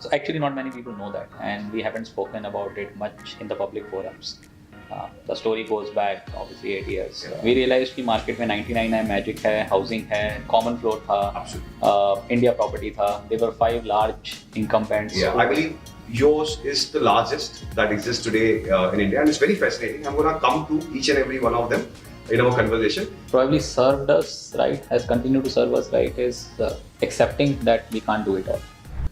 So actually, not many people know that, and we haven't spoken about it much in the public forums. The story goes back obviously 8 years. We realized कि market में 99 है, magic है, housing है, common floor था, India property था. There were 5 large incumbents. Yeah, I believe yours is the largest that exists today in India, and it's very fascinating. I'm going to come to each and every one of them in our conversation. Probably served us right, has continued to serve us right, is accepting that we can't do it all.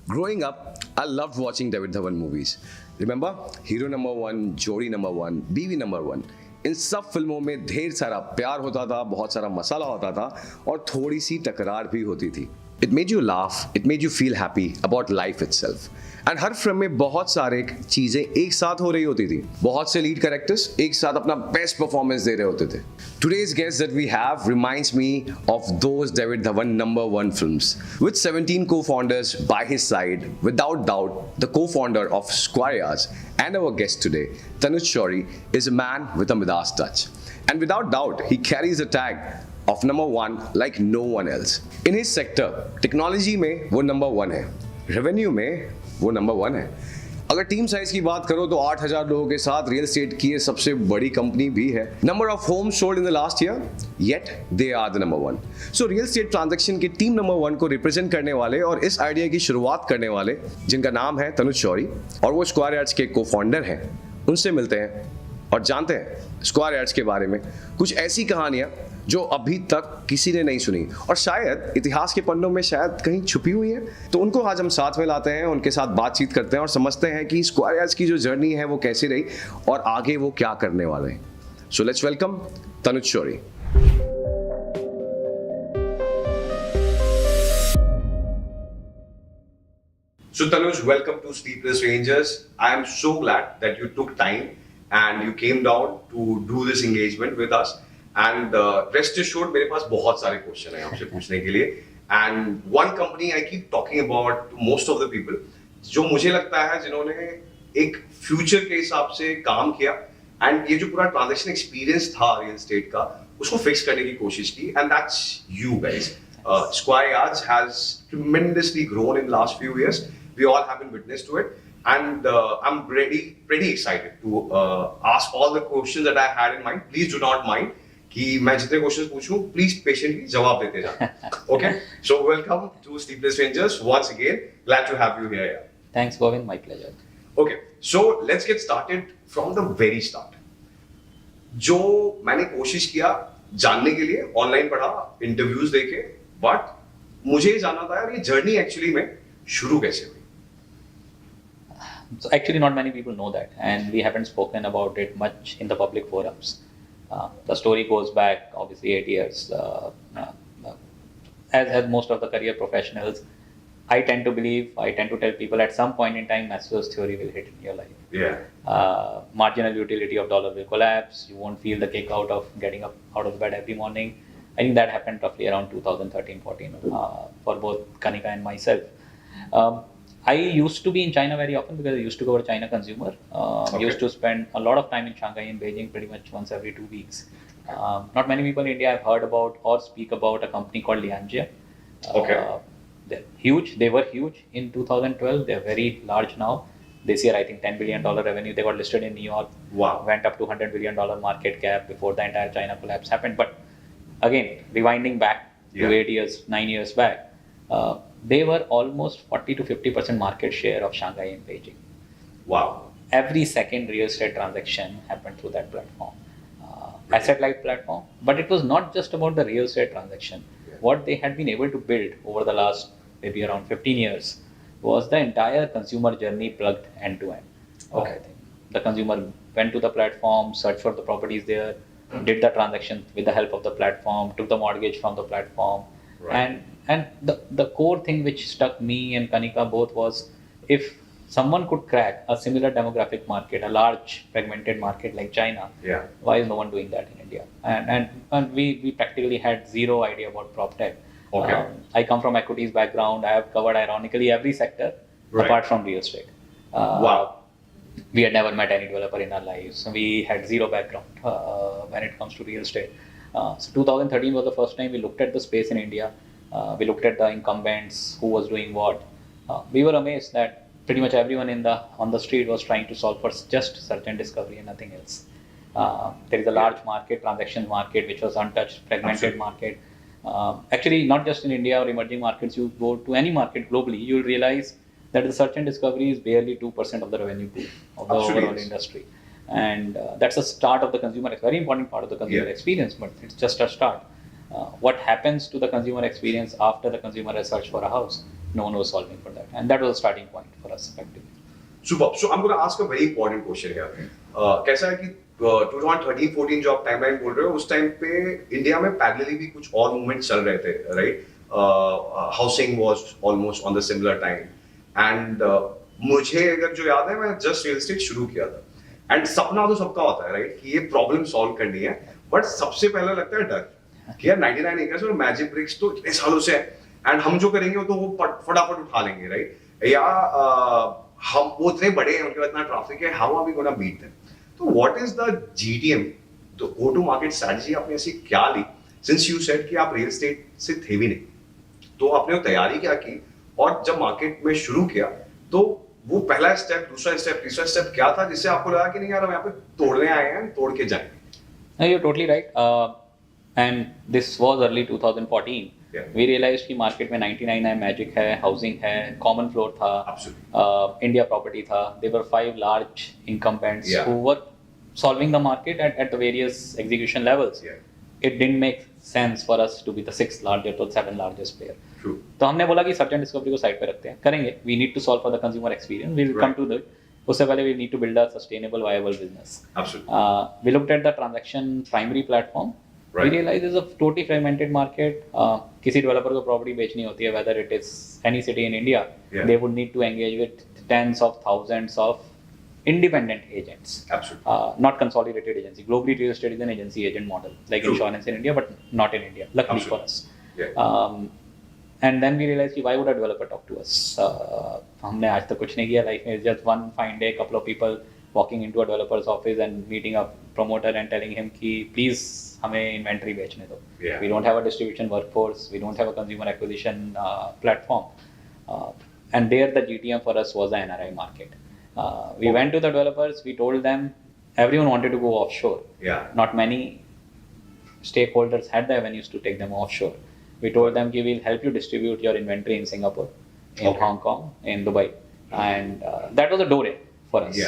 Growing up, I loved watching David Dhawan movies. Remember? Hero number 1, जोड़ी number 1, बीवी number 1. इन सब फिल्मों में ढेर सारा प्यार होता था, बहुत सारा मसाला होता था और थोड़ी सी टकरार भी होती थी. It made you laugh, it made you feel happy about life itself. And her film में बहुत सारे चीजें एक साथ हो रही होती थी. बहुत से लीड कैरेक्टर्स एक साथ अपना बेस्ट परफॉर्मेंस दे रहे होते थे. Today's guest that we have reminds me of those David Dhawan number 1 films. With 17 co-founders by his side, without doubt, the co-founder of Square Yards and our guest today, Tanuj Shourie, is a man with a Midas touch. And without doubt, he carries a tag of number 1 like no one else. In his sector, technology में वो number 1 है. Revenue में वो number 1 है. अगर team size की बात करो तो 8,000 लोगों के साथ रियल एस्टेट की सबसे बड़ी कंपनी भी है. Number of homes sold in the last year, yet they are the number 1. So real estate transaction की टीम नंबर 1 को रिप्रेजेंट करने वाले और इस आइडिया की शुरुआत करने वाले, जिनका नाम है तनुज शौरी और वो स्क्वायर यार्ड्स के को फाउंडर हैं, उनसे मिलते हैं और जानते हैं स्क्वायर यार्ड्स के बारे में कुछ ऐसी कहानियां जो अभी तक किसी ने नहीं सुनी और शायद इतिहास के पन्नों में शायद कहीं छुपी हुई है. तो उनको आज हम साथ में लाते हैं, उनके साथ बातचीत करते हैं और समझते हैं कि स्क्वायर यार्ड्स की जो जर्नी है वो कैसी रही और आगे वो क्या करने वाले हैं. So let's welcome Tanuj Shori. So Tanuj, welcome to Sleepless Rangers. I am so glad that you took time and you came down to do this engagement with us. And rest assured, मेरे पास बहुत सारे क्वेश्चन हैं आपसे पूछने के लिए. And one company I keep talking about to most of the people, जो मुझे लगता है जिन्होंने एक फ्यूचर के हिसाब से काम किया and ये जो पूरा ट्रांजैक्शन एक्सपीरियंस था रियल एस्टेट का, उसको फिक्स करने की कोशिश की. And that's you guys. Square Yards has tremendously grown in the last few years. We all have been witness to it. And I'm pretty excited to ask all the questions that I had in mind. Please do not mind कि मैं जितने questions पूछूं please patiently जवाब देते जाओ. Okay, so welcome to sleepless rangers once again. Glad to have you here. Thanks, Govind. My pleasure. Okay, so let's get started from the very start. जो मैंने कोशिश किया जानने के लिए, ऑनलाइन पढ़ा, इंटरव्यूज देखे, बट मुझे जानना था यार ये जर्नी एक्चुअली में शुरू कैसे हुई. So actually, not many people know that, and we haven't spoken about it much in the public forums. The story goes back obviously 8 years. As most of the career professionals, I tend to tell people at some point in time, Maslow's theory will hit in your life. Yeah. Marginal utility of dollar will collapse. You won't feel the kick out of getting up out of bed every morning. I think that happened roughly around 2013-14 for both Kanika and myself. I used to be in China very often because I used to cover China consumer. Okay. Used to spend a lot of time in Shanghai and Beijing pretty much once every 2 weeks. Not many people in India have heard about or speak about a company called Lianjie. Okay. They're huge. They were huge in 2012. They're very large now. This year, I think $10 billion revenue. They got listed in New York. Wow. Went up to $100 billion market cap before the entire China collapse happened. But again, rewinding back to 8 years, 9 years back, they were almost 40 to 50% market share of Shanghai and Beijing. Wow. Every second real estate transaction happened through that platform. Asset-light platform. But it was not just about the real estate transaction. Yeah. What they had been able to build over the last maybe around 15 years was the entire consumer journey plugged end to end. Okay. The consumer went to the platform, searched for the properties there, did the transaction with the help of the platform, took the mortgage from the platform. Right. And the core thing which struck me and Kanika both was, if someone could crack a similar demographic market, a large fragmented market like China, Yeah. why is no one doing that in India? And we practically had zero idea about PropTech. Okay. I come from equities background. I have covered ironically every sector apart from real estate. Wow. We had never met any developer in our lives. We had zero background when it comes to real estate. So 2013 was the first time we looked at the space in India. We looked at the incumbents, who was doing what. We were amazed that pretty much everyone on the street was trying to solve for just search and discovery and nothing else. There is a large market, transaction market, which was untouched, fragmented market. Actually, not just in India or emerging markets, you go to any market globally, you'll realize that the search and discovery is barely 2% of the revenue pool of the overall industry. And that's the start of the consumer, very important part of the consumer experience, but it's just a start. What happens to the consumer experience after the consumer has searched for a house? No one was solving for that. And that was a starting point for us effectively. Super. So I'm going to ask a very important question here. कैसा है कि 2013-14 जो आप timeline बोल रहे हो उस time पे इंडिया में पैरेलली भी कुछ और मूवमेंट चल रहे थे, right? Housing was almost on the similar time and मुझे अगर जो याद है मैं जस्ट रियल एस्टेट शुरू किया था एंड सपना तो सबका होता है, राइट, कि ये प्रॉब्लम सॉल्व करनी है, बट सबसे पहले लगता है डर कि यार 99 एकर्स और मैजिक ब्रिक्स तो इतने सालों से है एंड हम जो करेंगे तो वो फटाफट उठा लेंगे, राइट? या हम वो इतने बड़े हैं, उनके बाद इतना ट्रैफिक है, how are we gonna beat them? तो व्हाट इज द जीटीएम, तो गो टू मार्केट स्ट्रेटजी आपने ऐसी क्या ली? सिंस यू सेड कि आप रियल एस्टेट से थे भी नहीं, तो आपने वो तैयारी क्या की और जब मार्केट में शुरू किया तो वो पहला स्टेप, दूसरा स्टेप, तीसरा स्टेप क्या था जिससे आपको लगा कि नहीं यार हम यहाँ पे तोड़ने आए हैं, तोड़ के जाएंगे? No, you're totally right. And this was early 2014. Yeah. We realized कि मार्केट में 99 है, मैजिक है, हाउसिंग है, कॉमन फ्लोर था, इंडिया प्रॉपर्टी था. There were 5 large incumbents who were solving the market at the various execution levels. It didn't make sense for us to be the 6th largest or 7th largest player. True. तो हमने बोला कि search and discovery को side पे रखते हैं, करेंगे. We need to solve for the consumer experience. We'll come to that. उससे पहले we need to build a sustainable, viable business. Absolutely. We looked at the transaction primary platform. We realized it's a totally fragmented market. किसी developer को property बेचनी होती है, whether it is any city in India, they would need to engage with tens of thousands of independent agents. Absolutely. Not consolidated agency. Globally, real estate is an agency agent model, like insurance in India, but not in India. Luckily for us. And then we realized कि why would a developer talk to us? हमने आज तक कुछ नहीं किया life में. Just one fine day, couple of people walking into a developer's office and meeting a promoter and telling him कि please हमें inventory बेचने दो. We don't have a distribution workforce. We don't have a consumer acquisition platform. And there the GTM for us was the NRI market. We went to the developers. We told them everyone wanted to go offshore. Not many stakeholders had the avenues to take them offshore. We told them कि we'll help you distribute your inventory in Singapore, in Hong Kong, in Dubai. And that was a doorway for us.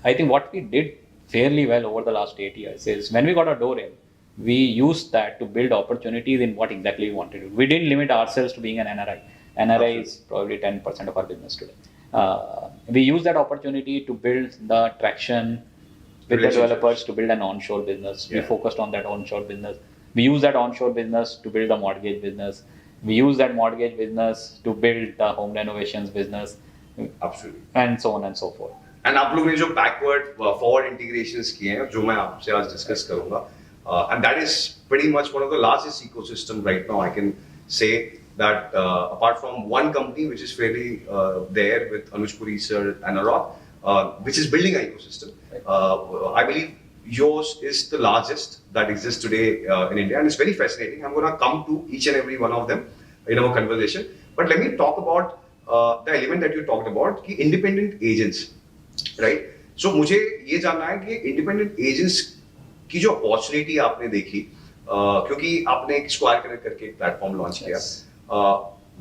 I think what we did fairly well over the last 8 years is when we got a door in, we used that to build opportunities in what exactly we wanted to do. We didn't limit ourselves to being an NRI. NRI is probably 10% of our business today. We used that opportunity to build the traction with the developers to build an onshore business. We focused on that onshore business. We use that onshore business to build a mortgage business. We use that mortgage business to build the home renovations business. Absolutely. And so on and so forth. And आप लोग ने जो backward forward integrations किए हैं जो मैं आपसे आज discuss करूँगा, and that is pretty much one of the largest ecosystem right now. I can say that apart from one company which is fairly there with Anuj Puri sir and Arad, which is building an ecosystem, I believe yours is the largest that exists today in India, and it's very fascinating. I'm going to come to each and every one of them in our conversation, but let me talk about the element that you talked about, कि independent agents. Right, सो मुझे ये जानना है कि independent agents की जो opportunity आपने देखी, क्योंकि आपने एक स्क्वायर कनेक्ट करके एक प्लेटफॉर्म लॉन्च किया,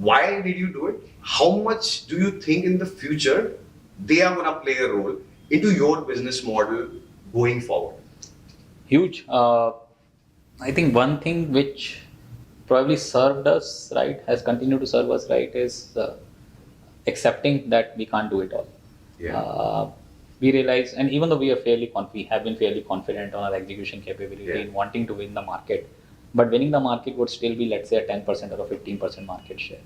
why did you do it? How much do you think in the future they are gonna play a role into your business model going forward? Huge. I think one thing which probably served us right, has continued to serve us right, is accepting that we can't do it all. We realize, and even though we have been fairly confident on our execution capability in wanting to win the market, but winning the market would still be, let's say, a 10% or a 15% market share.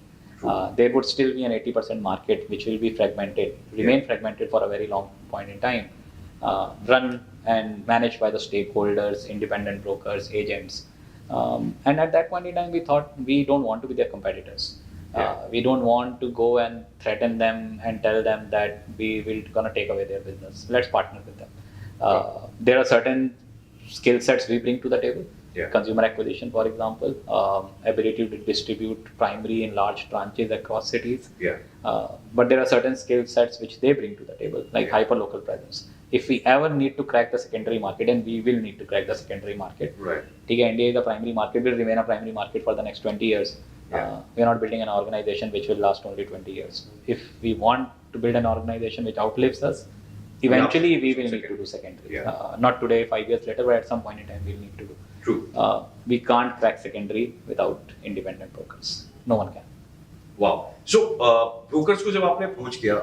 There would still be an 80% market which will be fragmented, remain fragmented for a very long point in time, run and managed by the stakeholders, independent brokers, agents. And at that point in time, we thought we don't want to be their competitors. We don't want to go and threaten them and tell them that we will gonna take away their business. Let's partner with them. There are certain skill sets we bring to the table. Yeah. Consumer acquisition, for example, ability to distribute primary in large tranches across cities. Yeah. But there are certain skill sets which they bring to the table, like hyper-local presence. If we ever need to crack the secondary market, and we will need to crack the secondary market, Right. ठीक है, India is a primary market, will remain a primary market for the next 20 years. We are not building an organization which will last only 20 years. If we want to build an organization which outlives us, eventually we will need to do secondary. Yeah. Not today, 5 years later, but at some point in time we'll need to do. True. We can't crack secondary without independent brokers. No one can. Wow so brokers को जब आपने approach किया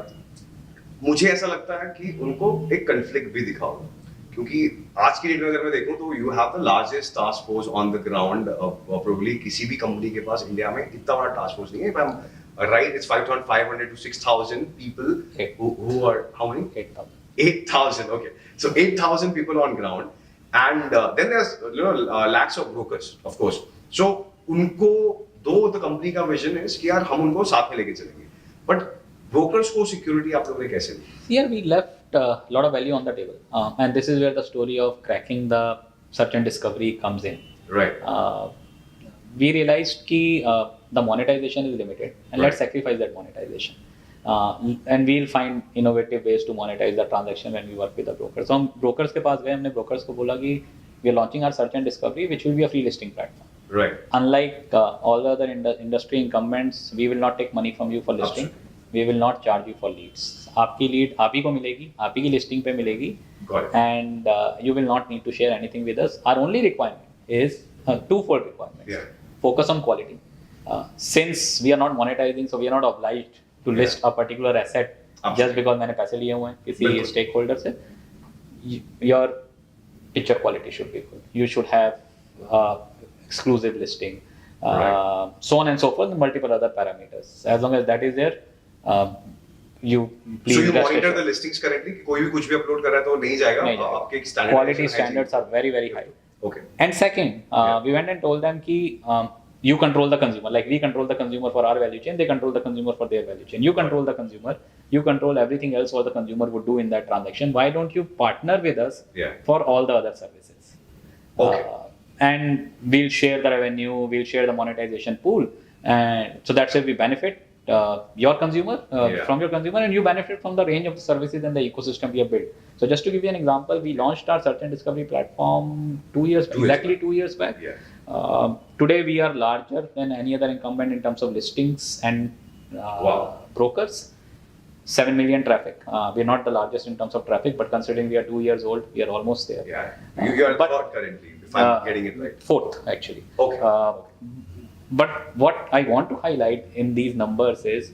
मुझे ऐसा लगता है कि उनको एक कन्फ्लिक्ट भी दिखा होगा क्योंकि आज की डेट में अगर मैं देखूं तो you have the largest task force on the ground probably किसी भी कंपनी के पास इंडिया में इतना बड़ा टास्क फोर्स नहीं है if I M right it's 5500 to 6000 people who are how many 8000 okay so 8000 people on ground and then there's lakhs of brokers of course so उनको दो द कंपनी का vision है कि यार हम उनको साथ में लेके चलेंगे बट ब्रोकर्स को सिक्योरिटी आप लोगों ने कैसे दी Here we left a lot of value on the table, and this is where the story of cracking the search and discovery comes in. Right We realized कि the monetization is limited, and Right. let's sacrifice that monetization. And we'll find innovative ways to monetize the transaction when we work with the brokers. So हम brokers के पास गए, हमने brokers को बोला कि we are launching our search and discovery, which will be a free listing platform. Right Unlike all the other industry incumbents, we will not take money from you for listing. We will not charge you for leads. आपकी lead आप ही को मिलेगी, आप ही की listing पे मिलेगी, Got it. and you will not need to share anything with us. Our only requirement is twofold requirements. Yeah. Focus on quality. Since we are not monetizing, so we are not obliged to list a particular asset just because मैंने पैसे लिए हुए हैं किसी बिल्कुल. stakeholder से. Your picture quality should be good. You should have exclusive listing, so on and so forth, multiple other parameters. As long as that is there, you please So you rest monitor the assured. listings correctly कि कोई भी कुछ भी upload कर रहा है तो नहीं जाएगा नहीं जाएगा. आपके standard Quality standards are very very high. Okay And second, we went and told them कि you control the consumer, like we control the consumer for our value chain, they control the consumer for their value chain. You control the consumer, you control everything else what the consumer would do in that transaction. Why don't you partner with us Yeah. for all the other services? Okay. And we'll share the revenue, we'll share the monetization pool, and so that's where we benefit your consumer from your consumer, and you benefit from the range of the services and the ecosystem we have built. So just to give you an example, we launched our search and discovery platform 2 years, exactly 2 years back. Yeah. Today we are larger than any other incumbent in terms of listings and Wow. brokers. 7 million traffic. We're not the largest in terms of traffic, but considering we are 2 years old, we are almost there. Yeah. You are But- third currently, if I'm getting it right. Fourth, actually. Okay. But what I want to highlight in these numbers is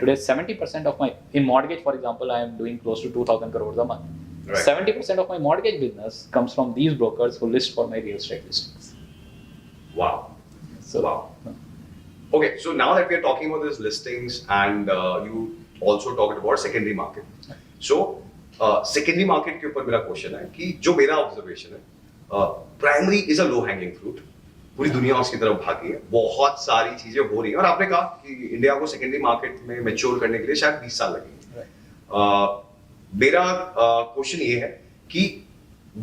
today 70% of my, in mortgage for example, I am doing close to 2,000 crores a month. Right. 70% of my mortgage business comes from these brokers who list for my real estate listings. Wow. So, Wow. Okay, so now that we are talking about these listings and you also talked about secondary market. So secondary market के ऊपर मेरा question है कि जो मेरा observation है primary is a low hanging fruit पूरी दुनिया उसकी तरफ भागी है बहुत सारी चीजें हो रही हैं और आपने कहा कि इंडिया को सेकेंडरी मार्केट में मैच्योर करने के लिए शायद 20 साल लगेंगे मेरा क्वेश्चन ये है कि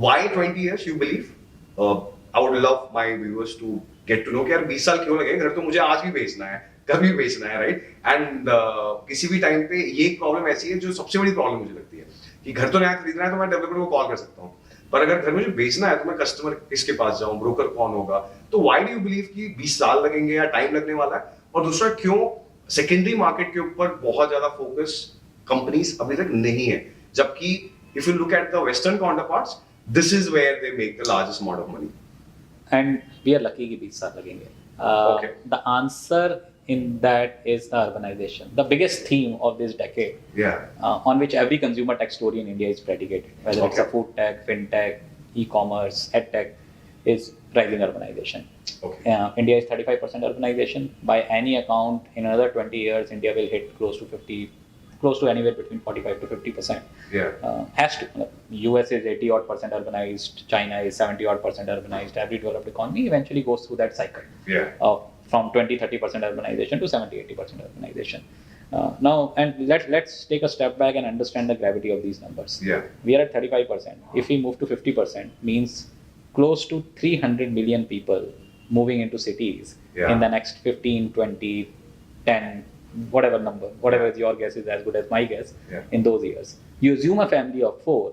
why 20 years you believe I would love my viewers to get to know कि यार 20 साल क्यों लगे घर तो मुझे आज भी बेचना है कभी बेचना है राइट एंड किसी भी टाइम पे ये एक प्रॉब्लम ऐसी है जो सबसे बड़ी प्रॉब्लम मुझे लगती है कि घर तो नया खरीदना है तो मैं डेवलपर को कॉल कर सकता हूँ पर अगर घर मुझे बेचना है तो मैं कस्टमर किसके पास जाऊं ब्रोकर कौन होगा तो व्हाई डू यू बिलीव कि 20 साल लगेंगे या टाइम लगने वाला है और दूसरा क्यों सेकेंडरी मार्केट के ऊपर बहुत ज्यादा फोकस कंपनीज अभी तक नहीं है जबकि if you look at the western counterparts this is where they make the largest amount of money and we are lucky कि 20 साल लगेंगे. Okay. The answer in that is the urbanization, the biggest theme of this decade, on which every consumer tech story in India is predicated, whether it's a food tech, fintech, e-commerce, ed tech, is rising urbanization. India is 35% urbanization. By any account, in another 20 years, India will hit close to anywhere between 45 to 50%. Has to. US is 80 odd percent urbanized. China is 70 odd percent urbanized. Every developed economy eventually goes through that cycle. From 20-30% urbanization to 70-80% urbanization. Now, and let's take a step back and understand the gravity of these numbers. We are at 35%. If we move to 50%, means close to 300 million people moving into cities in the next 15, 20, 10, whatever number, whatever is your guess is as good as my guess in those years. You assume a family of 4,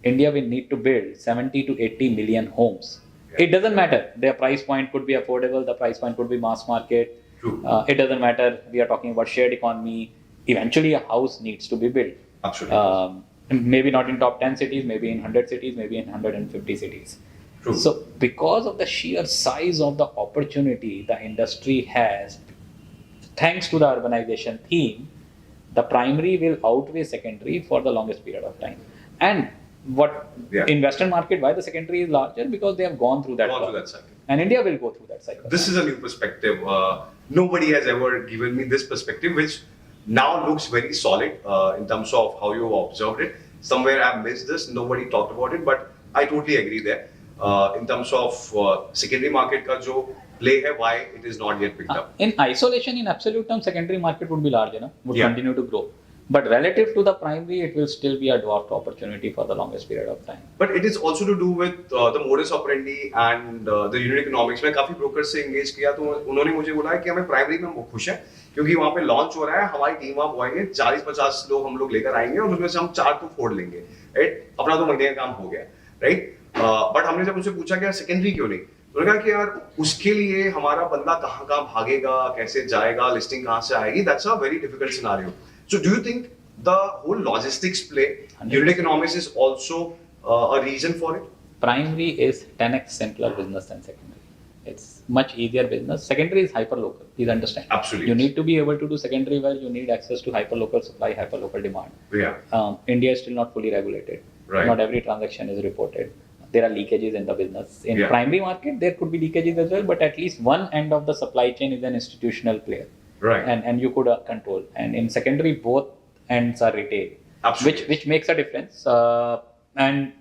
India will need to build 70 to 80 million homes. It doesn't matter. Their price point could be affordable, the price point could be mass market. It doesn't matter. We are talking about shared economy. Eventually, a house needs to be built. Absolutely. Maybe not in top 10 cities, maybe in 100 cities, maybe in 150 cities. True. So, because of the sheer size of the opportunity the industry has, thanks to the urbanization theme, the primary will outweigh secondary for the longest period of time. And in Western market, why the secondary is larger? Because they have gone through that cycle. And India will go through that cycle. This is a new perspective. Nobody has ever given me this perspective, which now looks very solid in terms of how you observed it. Somewhere I missed this. Nobody talked about it, but I totally agree there. In terms of secondary market ka jo play hai, why it is not yet picked up. In isolation, in absolute terms, secondary market would be large enough, would continue to grow. But relative to the primary, it will still be a dwarfed opportunity for the longest period of time. But it is also to do with the modus operandi and the unit economics. मैं काफी brokers से engage किया तो उन्होंने मुझे बोला कि हमें primary में खुश हैं क्योंकि वहाँ पे launch हो रहा है, हमारी टीम वहाँ आएंगे, 40-50 लोग हम लोग लेकर आएंगे और उसमें से हम 4 तो फोड़ लेंगे, right? अपना तो महीने का काम हो गया, right? But हमने जब उनसे पूछा कि यार secondary क्यों नहीं, तो उन्होंने कहा कि यार उसके लिए हमारा बंदा कहाँ भागेगा, कैसे जाएगा, listing कहाँ से आएगी? That's a very difficult scenario. So do you think the whole logistics play, unit economics is also a reason for it? Primary is 10x simpler business than secondary. It's much easier business. Secondary is hyper-local, please understand. Absolutely. You need to be able to do secondary well, you need access to hyper-local supply, hyper-local demand. Yeah. India is still not fully regulated. Right. Not every transaction is reported. There are leakages in the business. In primary market, there could be leakages as well, but at least one end of the supply chain is an institutional player. Right. And you could control. And in secondary, both ends are retail. Absolutely. Which makes a difference. And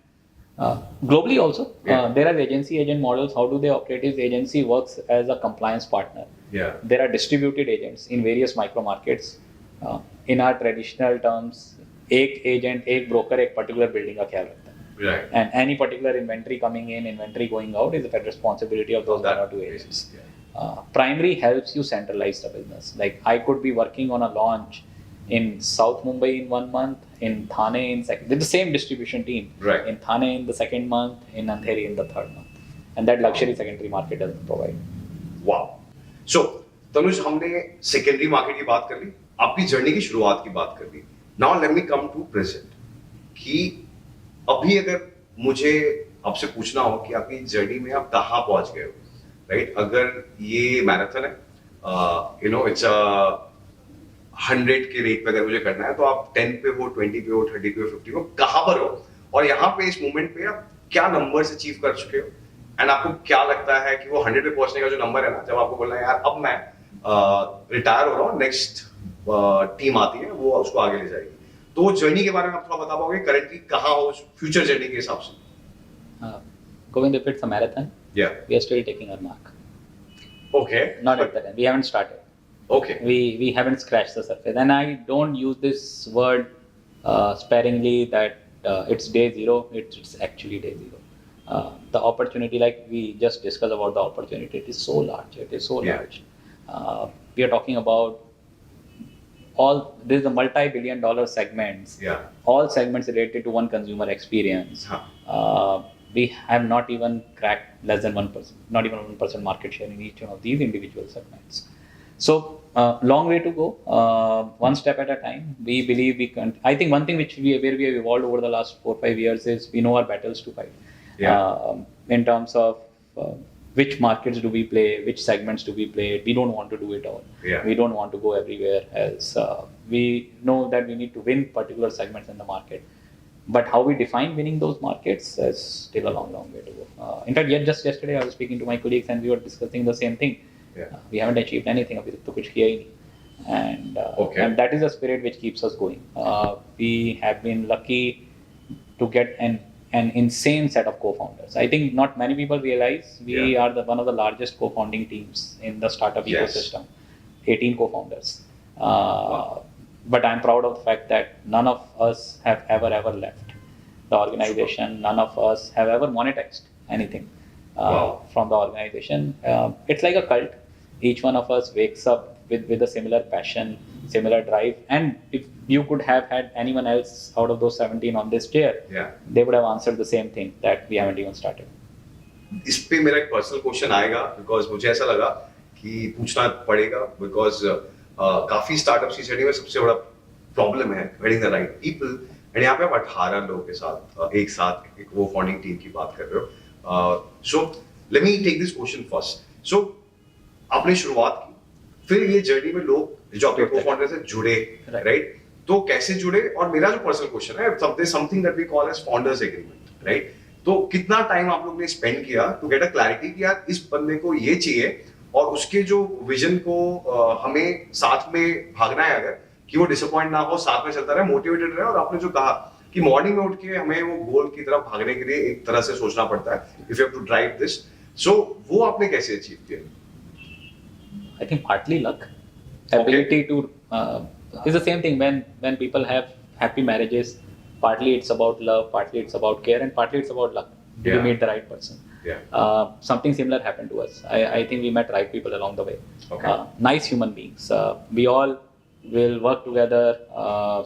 globally also, there are agency agent models. How do they operate? Is agency works as a compliance partner. Yeah. There are distributed agents in various micro markets. In our traditional terms, एक agent, एक broker, एक particular building का ख्याल रखता है. Right. And any particular inventory coming in, inventory going out is the responsibility of those one or two agents. Primary helps you centralize the business. Like I could be working on a launch in South Mumbai in 1 month, in Thane in second, the same distribution team. Right. In Thane in the second month, in Andheri in the third month. And that luxury secondary market doesn't provide. Wow. So, Tanuj, हमने secondary market की बात कर ली, आपकी journey की शुरुआत की बात कर ली. Now let me come to present. कि अभी अगर मुझे आपसे पूछना हो कि आपकी जर्नी में आप कहाँ पहुँच गए हो, right? अगर ये मैराथन है, it's a 100 के रेट पे अगर मुझे करना है तो आप 10 पे हो, 20 पे हो, 30 पे हो, 50 पे हो, कहाँ पर हो और यहाँ पे इस मोमेंट पे आप क्या नंबर्स अचीव कर चुके हो एंड आपको क्या लगता है कि वो 100 पे पहुंचने का जो नंबर है ना, जब आपको बोलना है यार अब मैं रिटायर हो रहा हूँ, नेक्स्ट टीम आती है वो उसको आगे ले जाएगी, तो वो जर्नी के बारे में आप थोड़ा बता पाओगे करंटली कहाँ हो फ्यूचर जर्नी के हिसाब से? Govind, if it's a marathon, we are still taking our mark. Okay. Not at that end. We haven't started. Okay. We haven't scratched the surface. And I don't use this word sparingly that it's day zero. It's actually day zero. The opportunity, like we just discussed about the opportunity, it is so large. It is so large. We are talking about there's a multi-billion-dollar segments. All segments related to one consumer experience. We have not even cracked less than 1%, not even 1% market share in each one of these individual segments. So, long way to go, one step at a time. We believe we can. I think one thing where we have evolved over the last 4-5 years is we know our battles to fight. In terms of which markets do we play, which segments do we play. We don't want to do it all. We don't want to go everywhere else. We know that we need to win particular segments in the market. But how we define winning those markets is still a long, long way to go. In fact, just yesterday I was speaking to my colleagues and we were discussing the same thing. We haven't achieved anything. अभी तक तो कुछ किया ही नहीं. And that is the spirit which keeps us going. We have been lucky to get an insane set of co-founders. I think not many people realize we are one of the largest co-founding teams in the startup ecosystem. 18 co-founders. But I'm proud of the fact that none of us have ever left the organization. None of us have ever monetized anything. from the organization. It's like a cult. Each one of us wakes up with a similar passion, similar drive. And if you could have had anyone else out of those 17 on this chair, they would have answered the same thing, that we haven't even started. इस पे मेरा एक personal question आएगा, because मुझे ऐसा लगा कि पूछना पड़ेगा, बिकॉज काफी स्टार्टअप्स की जर्नी में सबसे बड़ा प्रॉब्लम है getting the right people. And यहाँ पे आप 18 लोगों के साथ एक साथ एक वो फंडिंग टीम की बात कर रहे हो. So let me take this question first. So आपने शुरुआत की, फिर ये जर्नी में लोग जो आपके को-फाउंडर से जुड़े, राइट? तो कैसे जुड़े? और मेरा जो पर्सनल क्वेश्चन है, something that we call as founders agreement, right? तो कितना टाइम आप लोग ने स्पेंड किया टू गेट अ क्लैरिटी कि यार इस बंदे को ये चाहिए और उसके जो विजन को हमें साथ में भागना है, अगर कि वो डिसअपॉइंट ना हो, साथ में चलता रहे, मोटिवेटेड रहे. और आपने जो कहा कि मॉर्निंग में उठ के हमें वो गोल की तरफ भागने के लिए एक तरह से सोचना पड़ता है, if you have to drive this. So वो आपने कैसे अचीव किया? I think partly luck, ability to is the same thing when people have happy marriages. Partly it's about love, partly it's about care, and partly it's about luck. Did you meet the right person? Something similar happened to us. I think we met right people along the way. Nice human beings. We all will work together,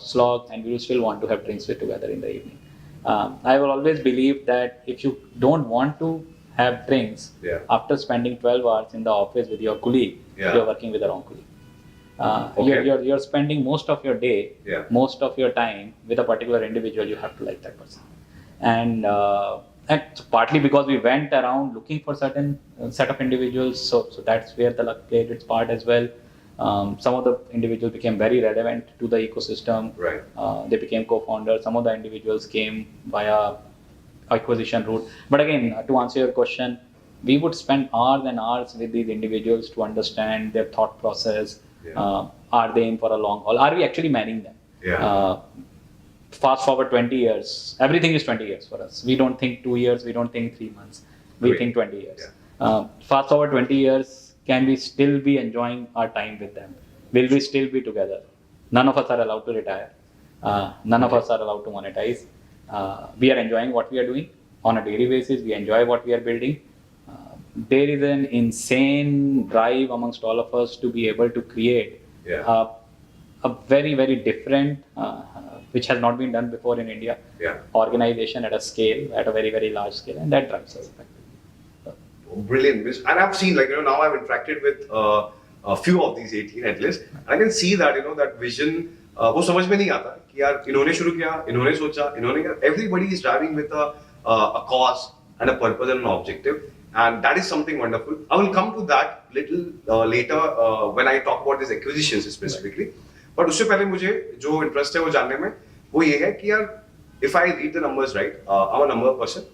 slog, and we will still want to have drinks together in the evening. I will always believe that if you don't want to have drinks after spending 12 hours in the office with your colleague, you're working with the wrong colleague. You're spending most of your day, most of your time with a particular individual. You have to like that person. And partly because we went around looking for certain set of individuals, so that's where the luck played its part as well. Some of the individuals became very relevant to the ecosystem. They became co-founders. Some of the individuals came via acquisition route. But again, to answer your question, we would spend hours and hours with these individuals to understand their thought process. Are they in for a long haul? Are we actually manning them? Fast forward 20 years, everything is 20 years for us. We don't think 2 years, we don't think 3 months, we think 20 years. Fast forward 20 years, can we still be enjoying our time with them? Will we still be together? None of us are allowed to retire. None of us are allowed to monetize. We are enjoying what we are doing on a daily basis. We enjoy what we are building. There is an insane drive amongst all of us to be able to create a very, very different, which has not been done before in India, organization at a scale, at a very, very large scale, and that drives us effectively. Brilliant. And I've seen, like, now I've interacted with a few of these 18 at least, and I can see that, that vision, वो समझ में नहीं आता कि यार इन्होंने शुरू किया, इन्होंने सोचा, इन्होंने किया. Everybody is driving with a cause and a purpose and an objective. And that is something wonderful. I will come to that little later when I talk about these acquisitions specifically. But उससे पहले मुझे जो interest है वो जानने में वो ये है कि यार if I read the numbers right, I'm a number person.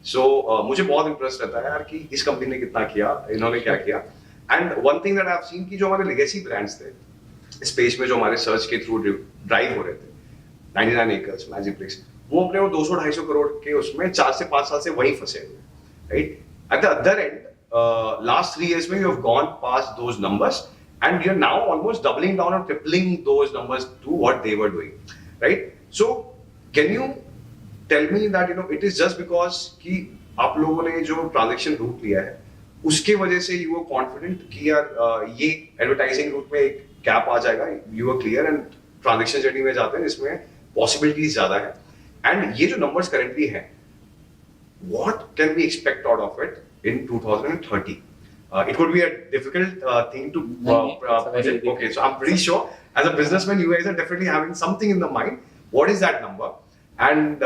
So मुझे बहुत interest रहता है यार कि इस company ने कितना किया, इन्होंने क्या किया. And one thing that I've seen कि जो हमारे legacy brands थे, space में जो हमारे search के through drive हो रहे थे, 99 acres, Magic Bricks, वो अपने वो 200-250 करोड़ के उसमें 4 से 5 साल से वहीं फंसे हुए, right? At the other end, last 3 years, you have gone past those numbers, and you're now almost doubling down or tripling those numbers to what they were doing, right? So, can you tell me that it is just because कि आप लोगों ने जो transaction route लिया है, उसके वजह से you were confident कि यार ये advertising route में एक gap आ जाएगा, you were clear and transaction journey में जाते हैं जिसमें possibilities ज़्यादा है, and ये जो numbers currently हैं, what can we expect out of it in 2030? It could be a difficult thing to project. Okay, so I'm pretty sure as a businessman, you guys are definitely having something in the mind. What is that number? And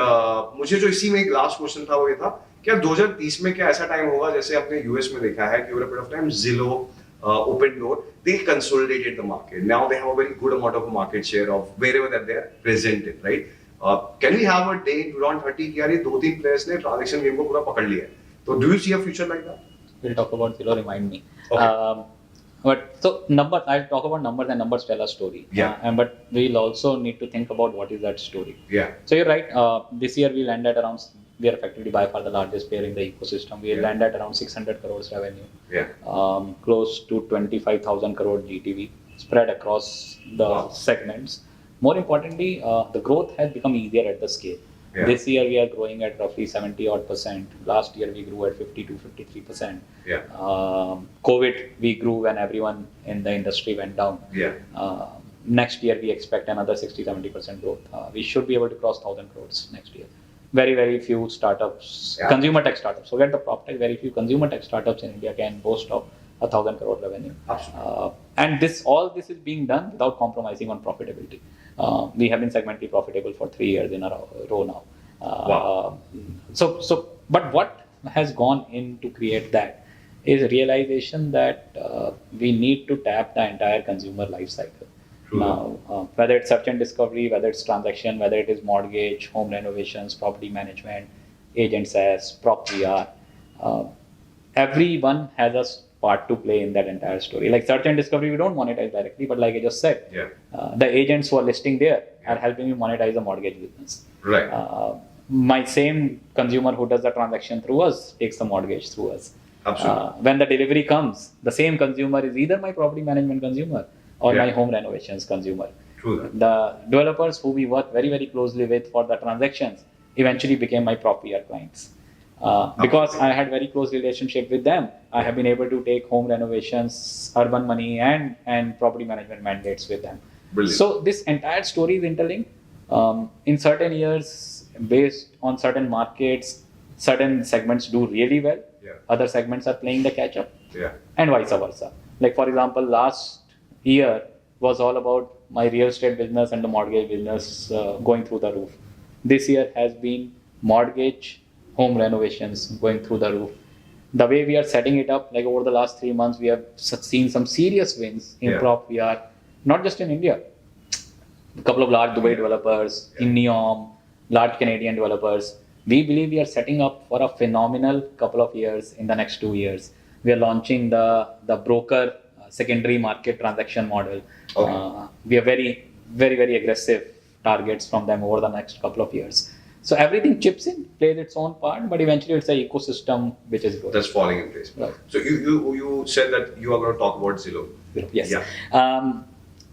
मुझे जो इसी में एक last question था वो ये था क्या 2030 में क्या ऐसा टाइम होगा जैसे आपने यूएस में देखा है कि over a period of time Zillow, Open Door, they consolidated the market. Now they have a very good amount of market share of wherever that they are present in, right? Can we have a day in 2030 कि यार ये 2-3 players ने transaction game को पूरा पकड़ लिया है? So do you see a future like that? We'll talk about Zillow, remind me. Okay. But so numbers, I'll talk about numbers and numbers tell a story. But we'll also need to think about what is that story. So you're right. This year we landed around, we are effectively by far the largest player in the ecosystem. We landed around 600 crores revenue. Close to 25,000 crore GTV spread across the segments. More importantly, the growth has become easier at the scale. Yeah. This year we are growing at roughly 70 odd percent. Last year we grew at 50 to 53%. Yeah. COVID we grew when everyone in the industry went down. Yeah. Next year we expect another 60-70% growth. We should be able to cross 1,000 crores next year. Very few startups, Yeah. consumer tech startups. Forget the PropTech. Very few consumer tech startups in India can boast of 1,000 crore revenue. Absolutely. And all this is being done without compromising on profitability. We have been segmentally profitable for 3 years in a row now. Wow. But what has gone in to create that is realization that we need to tap the entire consumer life cycle. True. Now, whether it's search and discovery, whether it's transaction, whether it is mortgage, home renovations, property management, agent SaaS, prop VR, everyone has a part to play in that entire story. Like search and discovery, we don't monetize directly, but like I just said, Yeah. the agents who are listing there are helping me monetize the mortgage business. Right. My same consumer who does the transaction through us takes the mortgage through us. Absolutely. When the delivery comes, the same consumer is either my property management consumer or Yeah. my home renovations consumer. True that. The developers who we work very closely with for the transactions eventually became my prop VR clients. Because I had very close relationship with them, I have been able to take home renovations, urban money, and property management mandates with them. Brilliant. So this entire story is interlinked. In certain years, based on certain markets, certain segments do really well. Yeah. Other segments are playing the catch up, Yeah. and vice versa. Like for example, last year was all about my real estate business and the mortgage business going through the roof. This year has been mortgage, home renovations going through the roof. The way we are setting it up, like over the last 3 months, we have seen some serious wins in Yeah. prop VR, not just in India. A couple of large Dubai developers, in Neom, large Canadian developers. We believe we are setting up for a phenomenal couple of years in the next 2 years. We are launching the broker secondary market transaction model. Okay. We are very aggressive targets from them over the next couple of years. So everything chips in, plays its own part, but eventually it's an ecosystem which is good. That's falling in place. Right. So you said that you are going to talk about Zillow. Yes. Yeah.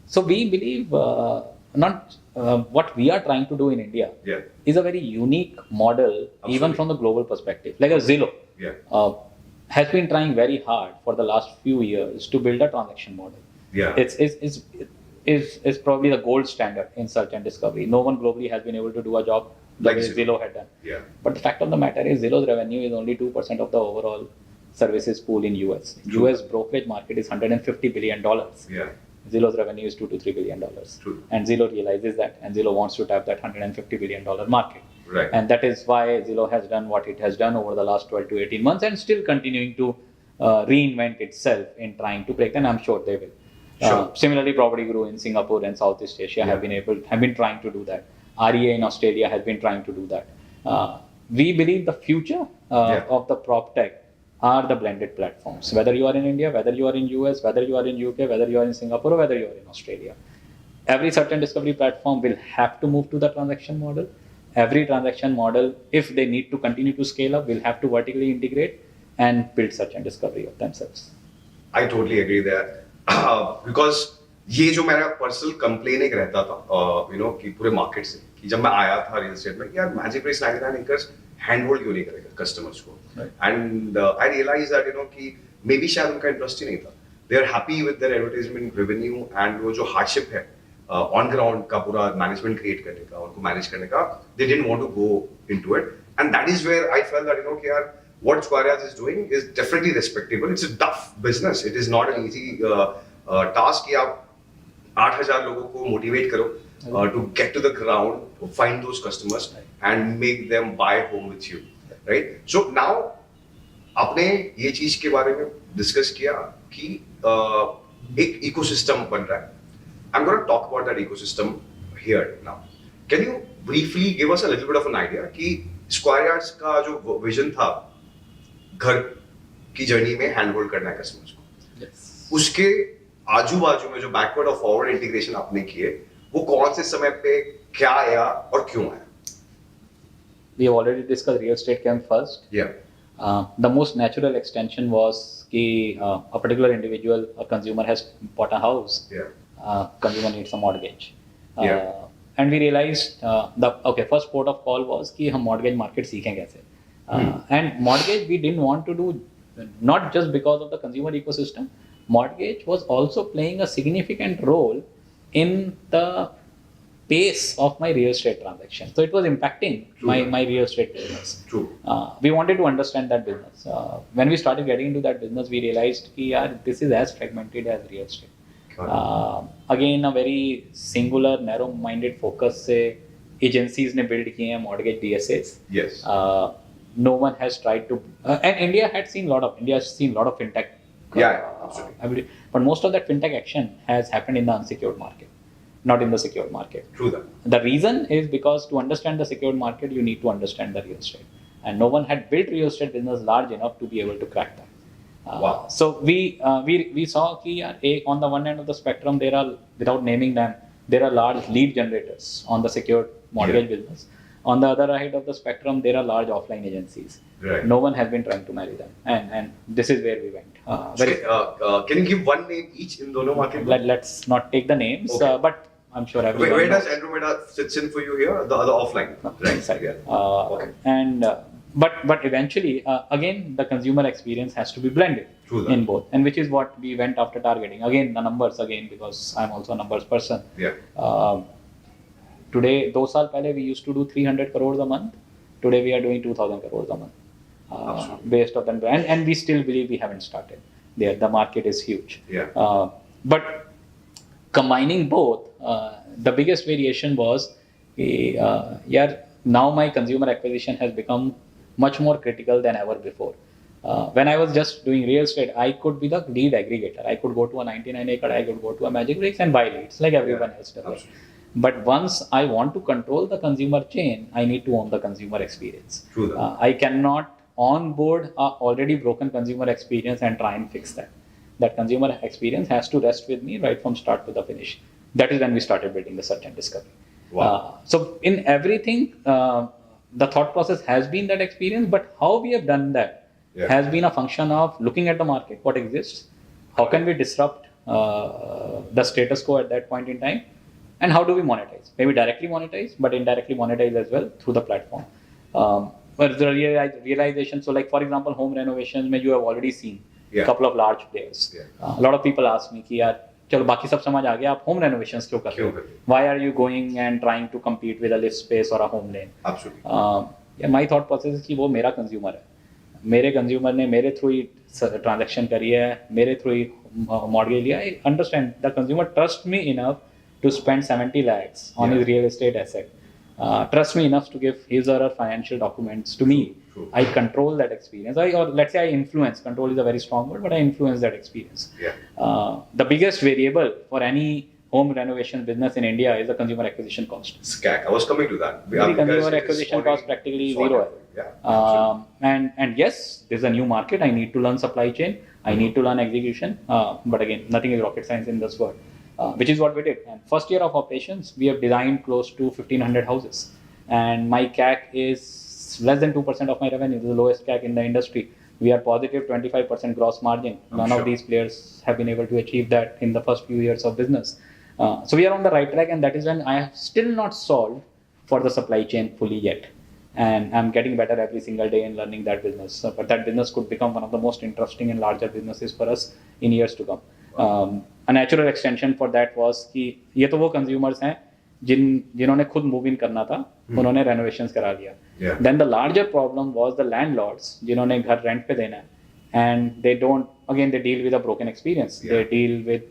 So we believe what we are trying to do in India Yeah. is a very unique model, even Absolutely. from the global perspective. Like a Zillow Yeah. has been trying very hard for the last few years to build a transaction model. Yeah. It's probably the gold standard in search and discovery. No one globally has been able to do a job the Like way Zillow. Zillow had done. Yeah. But the fact of the matter is Zillow's revenue is only 2% of the overall services pool in US. True. US brokerage market is $150 billion. Yeah. Zillow's revenue is $2 to $3 billion. True. And Zillow realizes that, and Zillow wants to tap that $150 billion market. Right. And that is why Zillow has done what it has done over the last 12 to 18 months and still continuing to reinvent itself in trying to break, and I'm sure they will. Sure. Similarly, Property Guru in Singapore and Southeast Asia have been trying to do that. REA in Australia has been trying to do that. We believe the future of the PropTech are the blended platforms. Whether you are in India, whether you are in US, whether you are in UK, whether you are in Singapore, or whether you are in Australia. Every search and discovery platform will have to move to the transaction model. Every transaction model, if they need to continue to scale up, will have to vertically integrate and build search and discovery of themselves. I totally agree there. Because ये जो मेरा personal complain एक रहता था कि पूरे market से कि जब मैं आया था रियल एस्टेट में कि यार magic place 99 acres hand hold क्यों नहीं करेगा कस्टमर्स को एंड आई रियलाइज दैट कि मे बी शायद उनका इंटरेस्ट ही नहीं था they are happy with their advertisement revenue and वो जो हार्डशिप है ऑन ग्राउंड का पूरा मैनेजमेंट क्रिएट करने का उनको मैनेज करने का they didn't want to go into it and that is where I felt that कि यार what Squareas is doing is definitely respectable. It's a tough business. It is not an easy task कि आप 8,000 लोगों को motivate करो to get to the ground, to find those customers and make them buy home with you, right? So now आपने ये चीज के बारे में डिस्कस किया कि एक इकोसिस्टम बन रहा है. I'm going to talk about that ecosystem here now. Can you briefly give us a little bit of an idea कि Squareas का जो विजन था घर की जर्नी में हैंड होल्ड करना है कस्टमर्स को उसके आजू बाजू में जो बैकवर्ड और फॉरवर्ड इंटीग्रेशन आपने किए वो कौन से समय पे क्या आया और क्यों आया We have already discussed real estate came first. The most natural extension was कि a particular individual, a consumer has bought a house. Consumer needs a mortgage. and we realized first port of call was कि हम mortgage market सीखें कैसे. And mortgage we didn't want to do not just because of the consumer ecosystem. Mortgage was also playing a significant role in the pace of my real estate transaction. So it was impacting my real estate business. True. We wanted to understand that business. When we started getting into that business, we realized that this is as fragmented as real estate. Again, a very singular, narrow-minded focus से agencies ने build किए हैं mortgage DSAs. Yes. No one has tried to, and India has seen a lot of fintech. Absolutely. But most of that fintech action has happened in the unsecured market, not in the secured market. True that. The reason is because to understand the secured market, you need to understand the real estate, and no one had built real estate business large enough to be able to crack that. Wow. So we saw that on the one end of the spectrum, there are, without naming them, there are large lead generators on the secured mortgage business. On the other side of the spectrum, there are large offline agencies. Right. No one has been trying to marry them, and this is where we went. Can you give one name each in dono market? Let's not take the names, Okay. but I'm sure everyone Where does knows. Andromeda sits in for you here? The other offline, right? Sorry. Yeah. Okay. And but eventually, again, the consumer experience has to be blended in both, and which is what we went after targeting. Again, the numbers because I'm also a numbers person. Yeah. Today, 2 साल पहले we used to do 300 crores a month. Today we are doing 2,000 crores a month. Based on that, and we still believe we haven't started there. The market is huge. Yeah. But combining both, the biggest variation was, now my consumer acquisition has become much more critical than ever before. When I was just doing real estate, I could be the lead aggregator. I could go to a 99 acre, I could go to a Magic Bricks and buy leads like everyone else does. Absolutely. But once I want to control the consumer chain, I need to own the consumer experience. True that. I cannot onboard a already broken consumer experience and try and fix that. That consumer experience has to rest with me right from start to the finish. That is when we started building the search and discovery. Wow. So in everything, the thought process has been that experience, but how we have done that has been a function of looking at the market, what exists, how can we disrupt the status quo at that point in time, and how do we monetize? Maybe directly monetize, but indirectly monetize as well through the platform. But the realization, so like for example, home renovations, you have already seen a couple of large players. A lot of people ask me कि यार चलो बाकी सब समझ आ गया, आप home renovations क्यों कर रहे हो? Why are you going and trying to compete with a lift space or a home lane? Absolutely. My thought process is कि वो मेरा consumer है. मेरे consumer ने मेरे through ही transaction करी है, मेरे through ही mortgage लिया. I understand the consumer trusts me enough to spend 70 lakhs on his real estate asset. Trust me enough to give his or her financial documents to me. True. I control that experience. Or let's say I influence. Control is a very strong word, but I influence that experience. The biggest variable for any home renovation business in India is the consumer acquisition cost. SCAC. I was coming to that. The consumer acquisition cost practically zero. And yes, there's a new market. I need to learn supply chain. I need to learn execution. But again, nothing is rocket science in this world. Which is what we did. And first year of operations, we have designed close to 1,500 houses. And my CAC is less than 2% of my revenue. This is the lowest CAC in the industry. We are positive 25% gross margin. None of these players have been able to achieve that in the first few years of business. So we are on the right track, and that is when I have still not solved for the supply chain fully yet. And I'm getting better every single day in learning that business. But that business could become one of the most interesting and larger businesses for us in years to come. A natural extension for that was कि ये तो वो consumers हैं जिन्होंने खुद move in करना था, उन्होंने renovations करा लिया. Then the larger problem was the landlords जिन्होंने घर rent पे देना है, and they deal with a broken experience. They deal with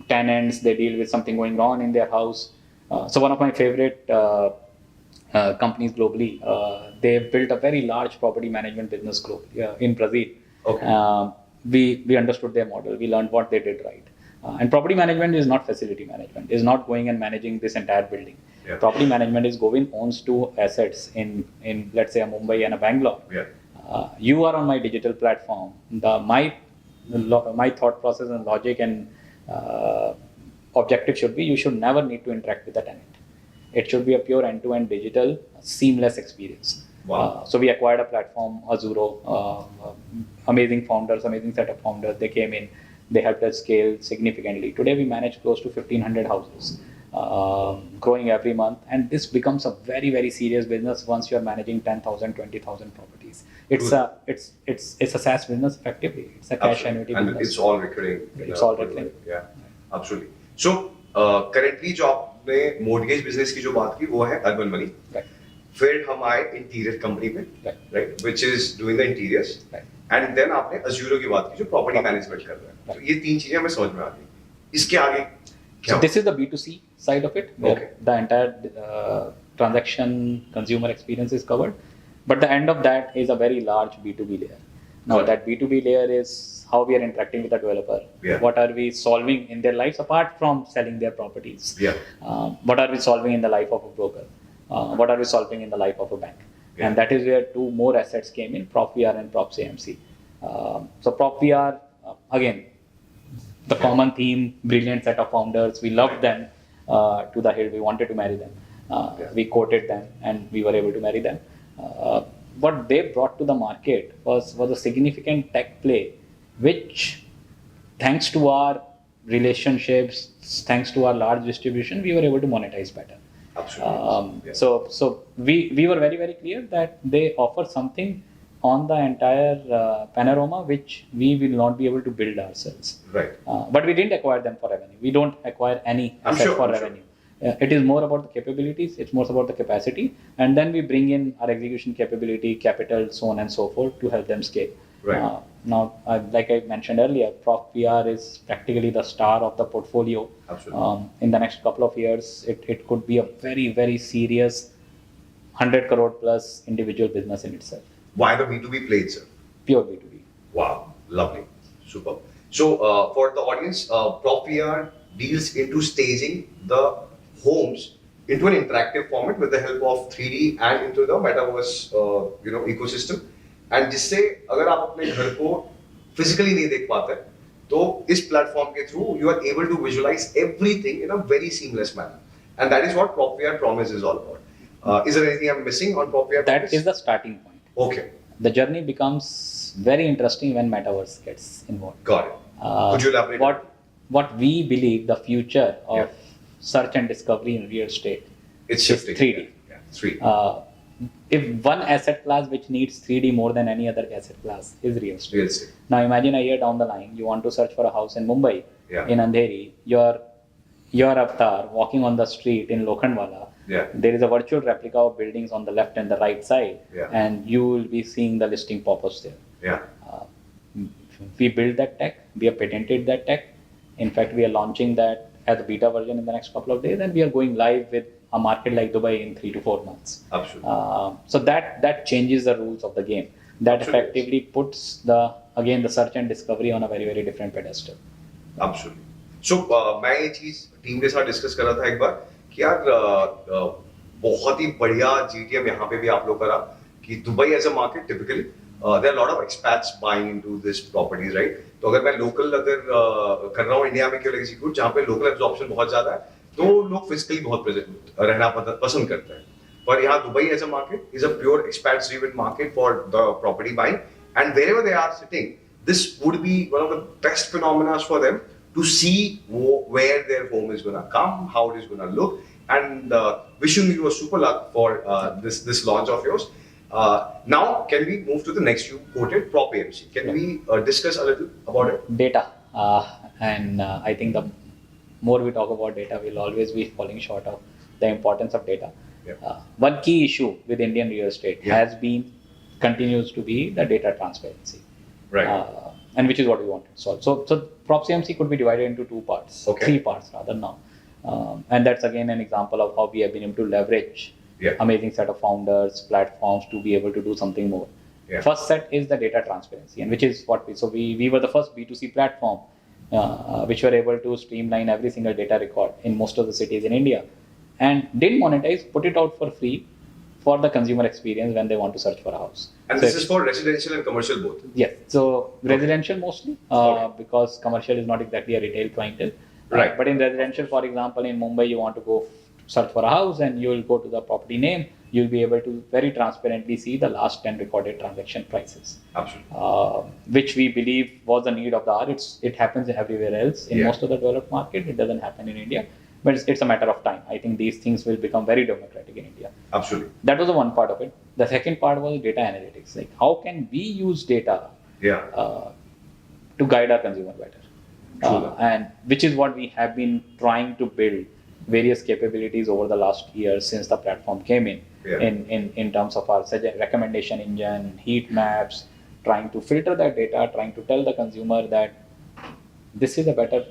tenants, they deal with something going on in their house. So one of my favorite companies globally, they've built a very large property management business globally in Brazil. Okay. We understood their model. We learned what they did right. And property management is not facility management. Is not going and managing this entire building. Property management is Govind owns 2 assets in let's say a Mumbai and a Bangalore. You are on my digital platform. My thought process and logic and objective should be you should never need to interact with the tenant. It should be a pure end-to-end digital seamless experience. Wow. So we acquired a platform, Azuro, amazing founders, amazing set of founders. They came in, they helped us scale significantly. Today we manage close to 1,500 houses. growing every month, and this becomes a very very serious business once you are managing 10,000, 20,000 properties. It's Good. a SaaS business effectively. It's a cash Absolutely. annuity And business. it's all recurring. It's all recurring. Yeah, absolutely. So currently जो आपने mortgage business की जो बात की वो है Urban Money. Right. फिर हम आए इंटीरियर कंपनी में, right, which is doing the interiors. Right. And then आपने Azuro की बात की जो property management कर रहा है. तो ये तीन चीजें हमें समझ में आ गई. इसके आगे क्या? So this is the B2C side of it, where Okay. the entire transaction consumer experience is covered. But the end of that is a very large B2B layer. Now Got it. that B2B layer is how we are interacting with the developer. Yeah. What are we solving in their lives apart from selling their properties? Yeah. What are we solving in the life of a broker? What are we solving in the life of a bank? Yeah. And that is where two more assets came in, PropVR and PropCMC. So PropVR, again, the common theme, brilliant set of founders. We loved them to the hill. We wanted to marry them. We quoted them and we were able to marry them. What they brought to the market was a significant tech play, which thanks to our relationships, thanks to our large distribution, we were able to monetize better. Absolutely. So we were very, very clear that they offer something on the entire panorama which we will not be able to build ourselves. Right. But we didn't acquire them for revenue. We don't acquire any I'm asset sure, for I'm sure. revenue. It is more about the capabilities, it's more about the capacity, and then we bring in our execution capability, capital, so on and so forth to help them scale. Right. Now, like I mentioned earlier, PropVR is practically the star of the portfolio. Absolutely. In the next couple of years, it could be a very, very serious 100 crore plus individual business in itself. Why the B2B play itself? Pure B2B. Wow, lovely, super. So for the audience, PropVR deals into staging the homes into an interactive format with the help of 3D and into the metaverse, ecosystem. And जिससे अगर आप अपने घर को physically नहीं देख पाते, तो इस platform के through you are able to visualize everything in a very seamless manner. And that is what PropVR Promise is all about. Is there anything I'm missing on PropVR? That is the starting point. Okay, The journey becomes very interesting when metaverse gets involved. got it. Could you elaborate? What we believe the future of Yeah. search and discovery in real estate It's is shifting. 3D. Yeah, 3D. If one asset class which needs 3D more than any other asset class is real estate. Real estate. Now imagine a year down the line, you want to search for a house in Mumbai, Yeah. in Andheri, your avatar walking on the street in Lokhandwala. Yeah. There is a virtual replica of buildings on the left and the right side, Yeah. and you will be seeing the listing pop-ups there. Yeah. We built that tech, we have patented that tech. In fact, we are launching that as a beta version in the next couple of days, and we are going live with a market like Dubai in 3 to 4 months. Absolutely. So that changes the rules of the game. That Absolutely. effectively puts the search and discovery on a very, very different pedestal. Absolutely. So मैं ये चीज team के साथ discuss कर रहा था एक बार कि यार बहुत ही बढ़िया GTM यहाँ पे भी आप लोग करा कि Dubai as a market typically there are lot of expats buying into this properties right. तो अगर मैं लोकल कर रहा हूँ इंडिया में केवल एग्जीक्यूट जहाँ पे लोकल एब्जॉर्प्शन बहुत ज्यादा है तो लोग फिजिकली बहुत रहना पसंद करते हैं. पर यहाँ Dubai as a market is a pure expats driven market for the property buying and wherever they are sitting this would be one of the best phenomena for them to see where their home is going to come, how it is going to look, and wishing you a super luck for this launch of yours. Now, can we move to the next you quoted, PropAMC? Can we discuss a little about it? Data, and I think the more we talk about data, we'll always be falling short of the importance of data. Yeah. One key issue with Indian real estate Yeah. continues to be the data transparency. Right. And which is what we want to solve. So PropCMC could be divided into 2 parts, Okay. 3 parts rather now. And that's again an example of how we have been able to leverage Yeah. amazing set of founders, platforms to be able to do something more. Yeah. First set is the data transparency, and which is what we were the first B2C platform which were able to streamline every single data record in most of the cities in India, and didn't monetize, put it out for free for the consumer experience when they want to search for a house. And So this is for residential and commercial both. yes, so residential mostly because commercial is not exactly a retail clientele. Right. But in residential, for example, in Mumbai, you want to go search for a house and you will go to the property name. You'll be able to very transparently see the last 10 recorded transaction prices, Absolutely. which we believe was the need of the hour. It happens everywhere else. In Yeah. most of the developed market, it doesn't happen in India. but it's a matter of time. I think these things will become very democratic in India. Absolutely. That was the one part of it. The second part was data analytics. Like how can we use data to guide our consumer better? And which is what we have been trying to build various capabilities over the last year since the platform came in terms of our recommendation engine, heat maps, trying to filter that data, trying to tell the consumer that this is a better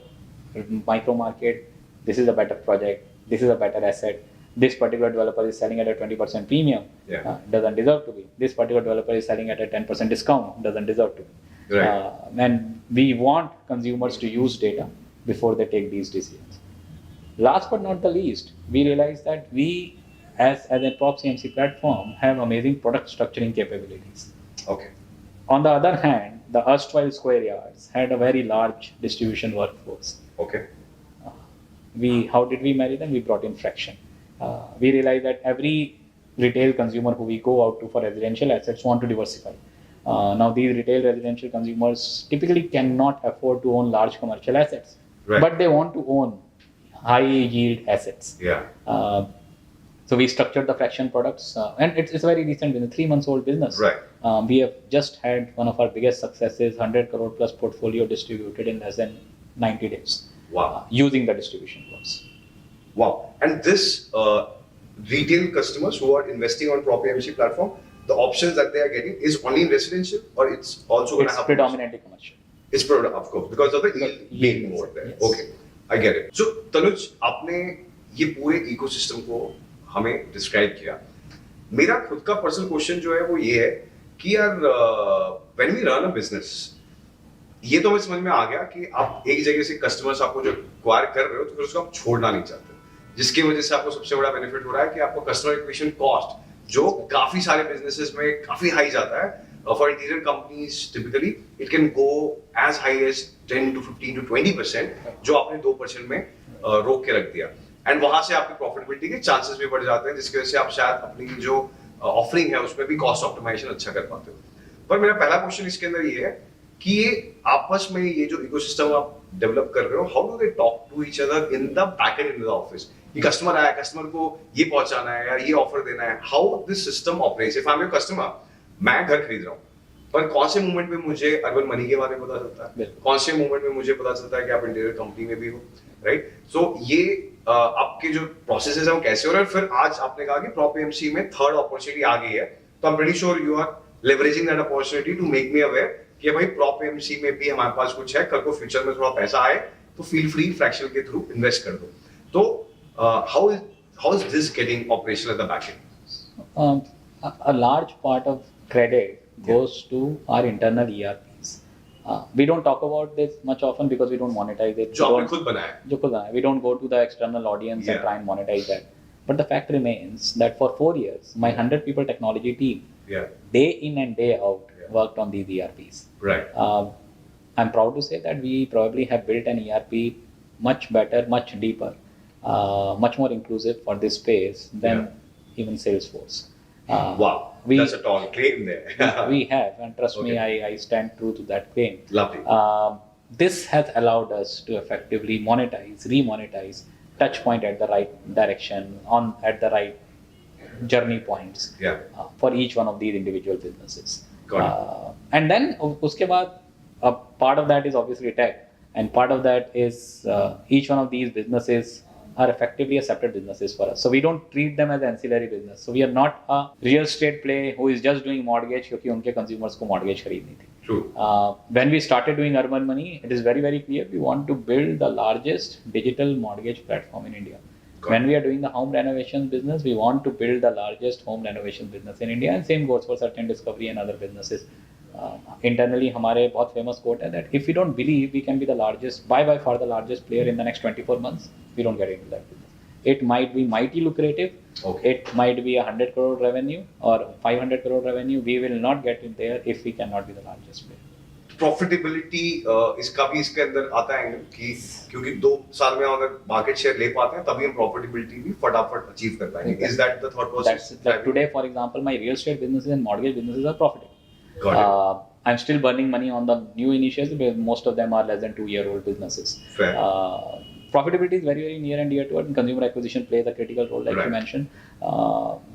micro market, this is a better project, this is a better asset. This particular developer is selling at a 20% premium, doesn't deserve to be. This particular developer is selling at a 10% discount, doesn't deserve to be. Right. And we want consumers to use data before they take these decisions. Last but not the least, we realized that we, as a Prop CMC platform, have amazing product structuring capabilities. Okay. On the other hand, the erstwhile square yards had a very large distribution workforce. Okay. How did we marry them? We brought in Fraction. We realized that every retail consumer who we go out to for residential assets want to diversify. Now these retail residential consumers typically cannot afford to own large commercial assets, but they want to own high yield assets. So we structured the Fraction products, and it's a very recent business, 3 months old business. We have just had one of our biggest successes, 100 crore plus portfolio distributed in less than 90 days. Wow. Using the distribution flows. Wow. And this retail customers who are investing on PropMC platform, the options that they are getting is only in residential, or it's also going to happen? It's predominantly commercial. It's of course, because of the yield being more there. Yes. Okay, I get it. So Tanuj, आपने ये पूरे ecosystem को हमें describe किया. मेरा खुद का personal question जो है वो ये है कि यार when we run a business, ये तो हमें समझ में आ गया कि आप एक जगह से कस्टमर्स आपको जो एक्वायर कर रहे हो तो फिर उसको आप छोड़ना नहीं चाहते, जिसकी वजह से आपको सबसे बड़ा बेनिफिट हो रहा है कि आपको कस्टमर एक्विजिशन कॉस्ट जो काफी सारे बिजनेसेस में काफी हाई जाता है, for interior companies typically it can go as high as 10 to 15 to 20%, जो आपने 2% में रोक के रख दिया, एंड वहां से आपकी प्रॉफिटेबिलिटी के चांसेस भी बढ़ जाते हैं, जिसकी वजह से आप शायद अपनी जो ऑफरिंग है उसमें भी कॉस्ट ऑप्टिमाइजेशन अच्छा कर पाते हो. पर मेरा पहला क्वेश्चन इसके अंदर ये है कि ये आपस में ये जो इकोसिस्टम आप डेवलप कर रहे हो, how do they talk to each other in the back end in the office? ये कस्टमर आया, कस्टमर को ये पहुंचाना है या ये ऑफर देना है, how this system operates? If I am your customer, मैं घर खरीद रहा हूँ, पर कौन से मोमेंट में मुझे अर्बन मनी के बारे में पता चलता है, कौन से मोमेंट में मुझे पता चलता है कि आप इंटीरियर कंपनी में भी हो, राइट? सो ये आपके जो प्रोसेसेस है वो कैसे हो रहे हैं? फिर आज आपने कहा कि PropMC में थर्ड अपॉर्चुनिटी आ गई है, तो I am pretty sure you are leveraging that opportunity to make me aware कि भाई PropMC में भी हमारे पास कुछ है, कल को फ्यूचर में थोड़ा पैसा आए तो फील फ्री फ्रैक्शन के थ्रू इन्वेस्ट कर दो. तो how is this getting operational at the back end? A large part of credit goes to our internal ERPs. We don't talk about this much often because we don't monetize it. जो आपने खुद बनाया. जो खुद बनाया. We don't go to the external audience and try and monetize that. But the fact remains that for 4 years, my 100 people technology team, day in and day out, worked on these ERPs. Right. I'm proud to say that we probably have built an ERP much better, much deeper, much more inclusive for this space than even Salesforce. Wow, that's a tall claim there. We have, and trust me, I stand true to that claim. Lovely. This has allowed us to effectively remonetize touch point at the right direction, at the right journey points for each one of these individual businesses. And then uske baad, part of that is obviously tech, and part of that is each one of these businesses are effectively a separate businesses for us. So we don't treat them as ancillary business. So we are not a real estate play who is just doing mortgage क्योंकि उनके consumers को mortgage खरीदनी थी. True. When we started doing urban money, it is very, very clear we want to build the largest digital mortgage platform in India. When we are doing the home renovation business, we want to build the largest home renovation business in India, and same goes for certain discovery and other businesses. Internally, हमारे बहुत famous quote है that if we don't believe we can be the largest, by far the largest player in the next 24 months, we don't get into that business. It might be mighty lucrative. It might be 100 crore revenue or 500 crore revenue. We will not get in there if we cannot be the largest player. Profitability इसका भी इसके अंदर आता है कि क्योंकि 2 साल में अगर मार्केट शेयर ले पाते हैं तभी हम profitability भी फटाफट अचीव कर पाएंगे. Is that the thought process? That's like today, for example, my real estate businesses and mortgage businesses are profitable. I'm still burning money on the new initiatives, but most of them are less than 2-year-old businesses. Fair. profitability is very near and dear to it, and consumer acquisition plays a critical role, like you mentioned.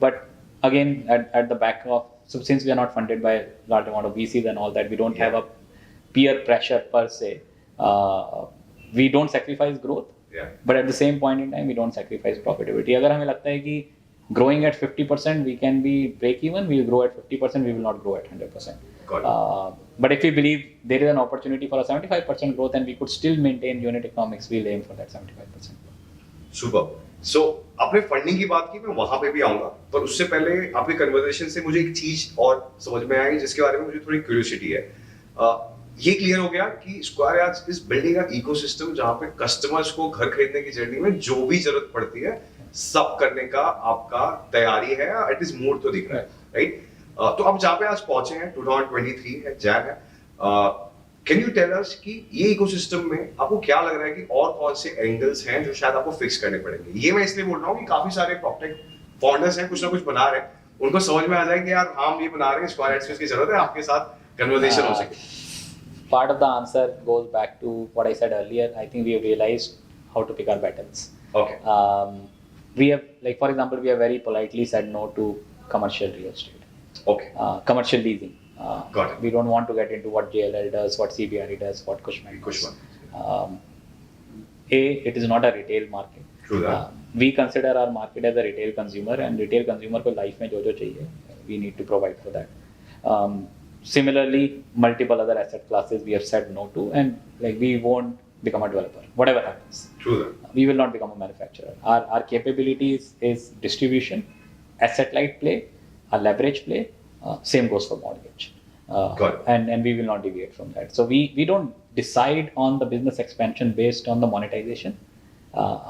But again, at the back of, so since we are not funded by large amount of VCs and all that, we don't have a peer pressure per se. We don't sacrifice growth, but at the same point in time, we don't sacrifice profitability. अगर हमें लगता है कि growing at 50%, we can be break even. We will grow at 50%. We will not grow at 100%. But if we believe there is an opportunity for a 75% growth and we could still maintain unit economics, we'll aim for that 75%. Super. So आपने funding की बात की, मैं वहां पे भी आऊंगा, पर उससे पहले आपके कन्वर्सेशन से मुझे एक चीज और समझ में आई जिसके बारे में मुझे थोड़ी क्यूरियोसिटी है. ये क्लियर हो गया कि square yards is building a ecosystem जहां पे कस्टमर्स को घर खरीदने की जर्नी में जो भी जरूरत पड़ती है सब करने का आपका तैयारी है, एटलीस्ट मूड तो दिख रहा है, राइट? तो अब जहाँ पे आज पहुंचे हैं 2023 है, जैन है, कैन यू टेल अस कि ये इकोसिस्टम में आपको क्या लग रहा है कि और कौन से एंगल्स हैं जो शायद आपको फिक्स करने पड़ेंगे? ये मैं इसलिए बोल रहा हूँ कि काफी सारे प्रॉपटेक फाउंडर्स हैं, कुछ ना कुछ बना रहे हैं, उनको समझ में आ जाए कि यार हम ये बना रहे हैं, स्क्वायर यार्ड्स की जरूरत है, आपके साथ कन्वर्सेशन हो सके. Part of the answer goes back to what I said earlier. I think we have realized how to pick our battles. Okay. We have, like for example, we have very politely said no to commercial real estate. Okay. Commercial leasing. Got it. We don't want to get into what JLL does, what CBRE does, what Cushman does. It is not a retail market. True that. We consider our market as a retail consumer, and retail consumer को life में जो चाहिए, we need to provide for that. Similarly, multiple other asset classes we have said no to, and like we won't become a developer, whatever happens. True that. We will not become a manufacturer. Our capabilities is distribution, asset light play, a leverage play. Same goes for mortgage. And we will not deviate from that. So we don't decide on the business expansion based on the monetization.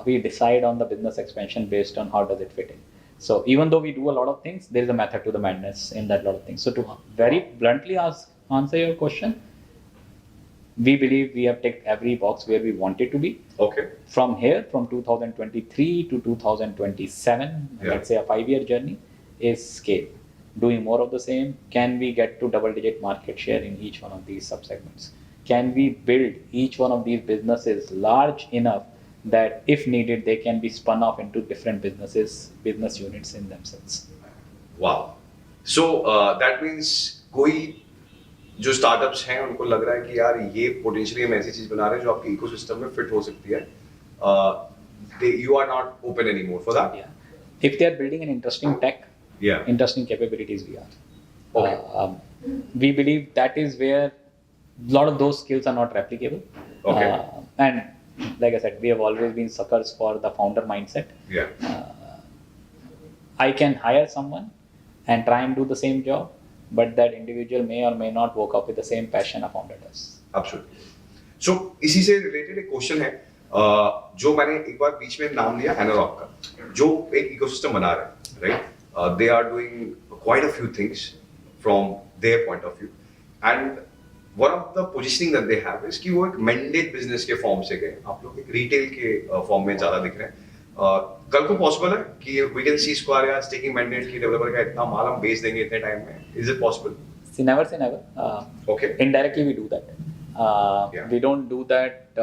We decide on the business expansion based on how does it fit in. So even though we do a lot of things, there is a method to the madness in that lot of things. So to very bluntly answer your question, we believe we have ticked every box where we want it to be. Okay. From here, from 2023 to 2027, let's say a 5-year journey, is scale. Doing more of the same. Can we get to double-digit market share in each one of these subsegments? Can we build each one of these businesses large enough that if needed, they can be spun off into different business units in themselves? Wow. So that means कोई जो startups हैं उनको लग रहा है कि यार ये पोटेंशियली हम ऐसी चीज बना रहे हैं जो आपके इकोसिस्टम में फिट हो सकती है. You are not open anymore for that. Yeah. If they are building an interesting tech, interesting capabilities, we are. Okay. We believe that is where a lot of those skills are not replicable. Okay. And like I said, we have always been suckers for the founder mindset. I can hire someone and try and do the same job, but that individual may or may not work up with the same passion a founder does. Absolutely. So इसी से related एक question है जो मैंने एक बार बीच में नाम लिया एनालॉग का, जो एक इकोसिस्टम बना रहा है, right? They are doing quite a few things from their point of view, and one of the positioning that they have is कि वो एक mandate business के फॉर्म से गए, आप लोग एक retail के फॉर्म में ज़्यादा दिख रहे हैं. कल को पॉसिबल है कि we can see Square यार taking mandate की डेवलपर का इतना माल हम बेच देंगे इतने टाइम में? Is it possible? See, never say never. Okay. Indirectly we do that. We don't do that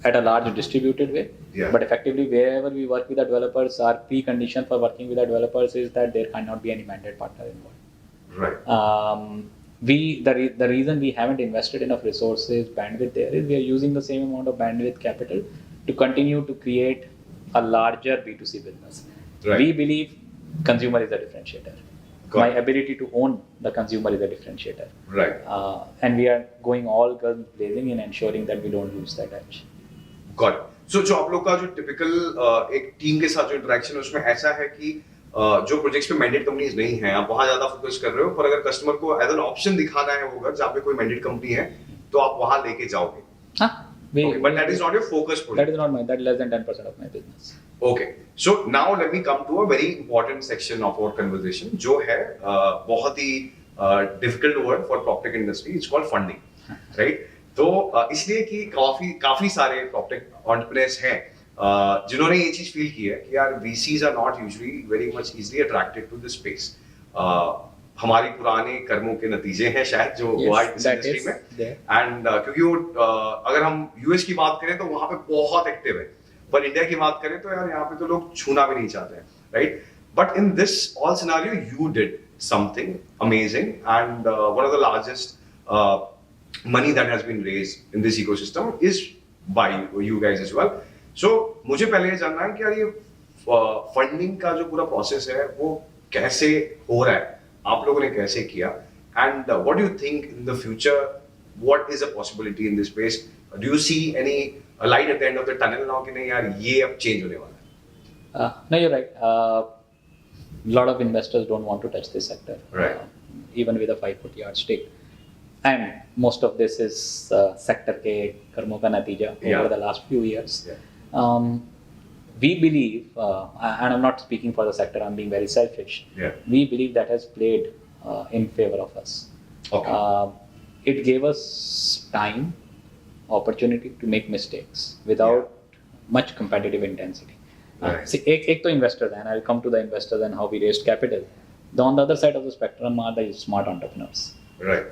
at a large distributed way. But effectively, wherever we work with the developers, our precondition for working with the developers is that there cannot be any mandate partner involved. Right. The reason we haven't invested enough resources, bandwidth there is we are using the same amount of bandwidth capital to continue to create a larger B2C business. Right. We believe consumer is a differentiator. My ability to own the consumer is a differentiator. Right. And we are going all guns blazing in ensuring that we don't lose that edge. Got it. So जो आप लोग का जो typical एक team के साथ जो interaction है उसमें ऐसा है कि जो प्रोजेक्ट्स पे मैंडेट कंपनीज नहीं है आप वहां ज्यादा फोकस कर रहे हो, पर अगर कस्टमर को एज एन ऑप्शन दिखाना है वो घर जहाँ पे कोई मैंडेट कंपनी है तो आप वहां लेके जाओगे. But that is not your focus project. That is not mine. That is less than 10% of my business. Okay. So now let me come to a very important section of our conversation, जो है बहुत ही difficult word for PropTech industry. It's called funding, right? तो इसलिए कि काफी सारे PropTech entrepreneurs हैं जिन्होंने ये चीज फील की है कि यार VCs are not usually very much easily attracted to this space. हमारी पुराने कर्मों के नतीजे हैं शायद जो हुआ इस इंडस्ट्री में, एंड क्योंकि वो अगर हम यूएस की बात करें तो वहां पे बहुत एक्टिव है पर इंडिया की बात करें तो यार यहाँ पे तो लोग छूना भी नहीं चाहते हैं, right? But in this all scenario you did something amazing and one of the largest money that has been raised in this ecosystem is by you guys as well. So मुझे पहले ये जानना है कि यार ये फंडिंग का जो पूरा प्रोसेस है वो कैसे हो रहा है, आप लोगों ने कैसे किया, and what do you think in the future, what is a possibility in this space, do you see any light at the end of the tunnel now कि नहीं यार ये अब चेंज होने वाला है? No, you're right. Lot of investors don't want to touch this sector, Right. Even with a 5-foot yardstick. And most of this is sector के कर्मों का नतीजा over the last few years. We believe, and I'm not speaking for the sector, I'm being very selfish. We believe that has played in favor of us. Okay. It gave us time, opportunity to make mistakes without much competitive intensity. Right. See, एक तो investors, and I'll come to the investors and how we raised capital. On the other side of the spectrum are the smart entrepreneurs. Right.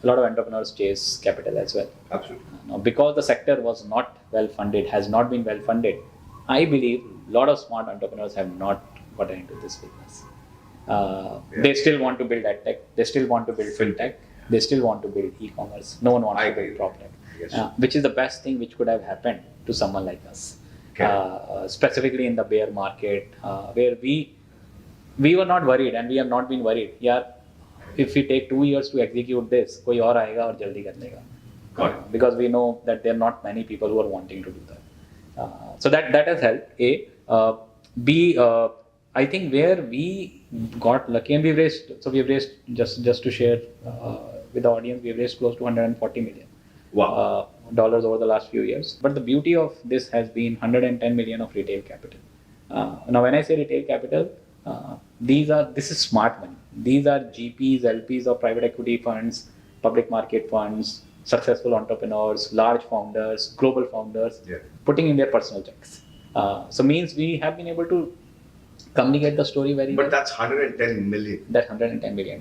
A lot of entrepreneurs chase capital as well. Absolutely. Now, because the sector was not well funded, has not been well funded, I believe a lot of smart entrepreneurs have not gotten into this business. They still want to build edtech, they still want to build fintech, they still want to build e-commerce. No one wants to build PropTech, Yes. which is the best thing which could have happened to someone like us. Okay. Specifically in the bear market, where we were not worried and we have not been worried. Yeah, if we take 2 years to execute this, कोई और आएगा और जल्दी कर लेगा. Got it. Because we know that there are not many people who are wanting to do that. So that has helped. B, I think where we got lucky and we've raised just to share with the audience, we've raised close to 140 million. Wow. Dollars over the last few years. But the beauty of this has been 110 million of retail capital. Now, when I say retail capital, this is smart money. These are GPs, LPs or private equity funds, public market funds, successful entrepreneurs, large founders, global founders, putting in their personal checks. So means we have been able to communicate the story very well. But that's 110 million. That's $110 million.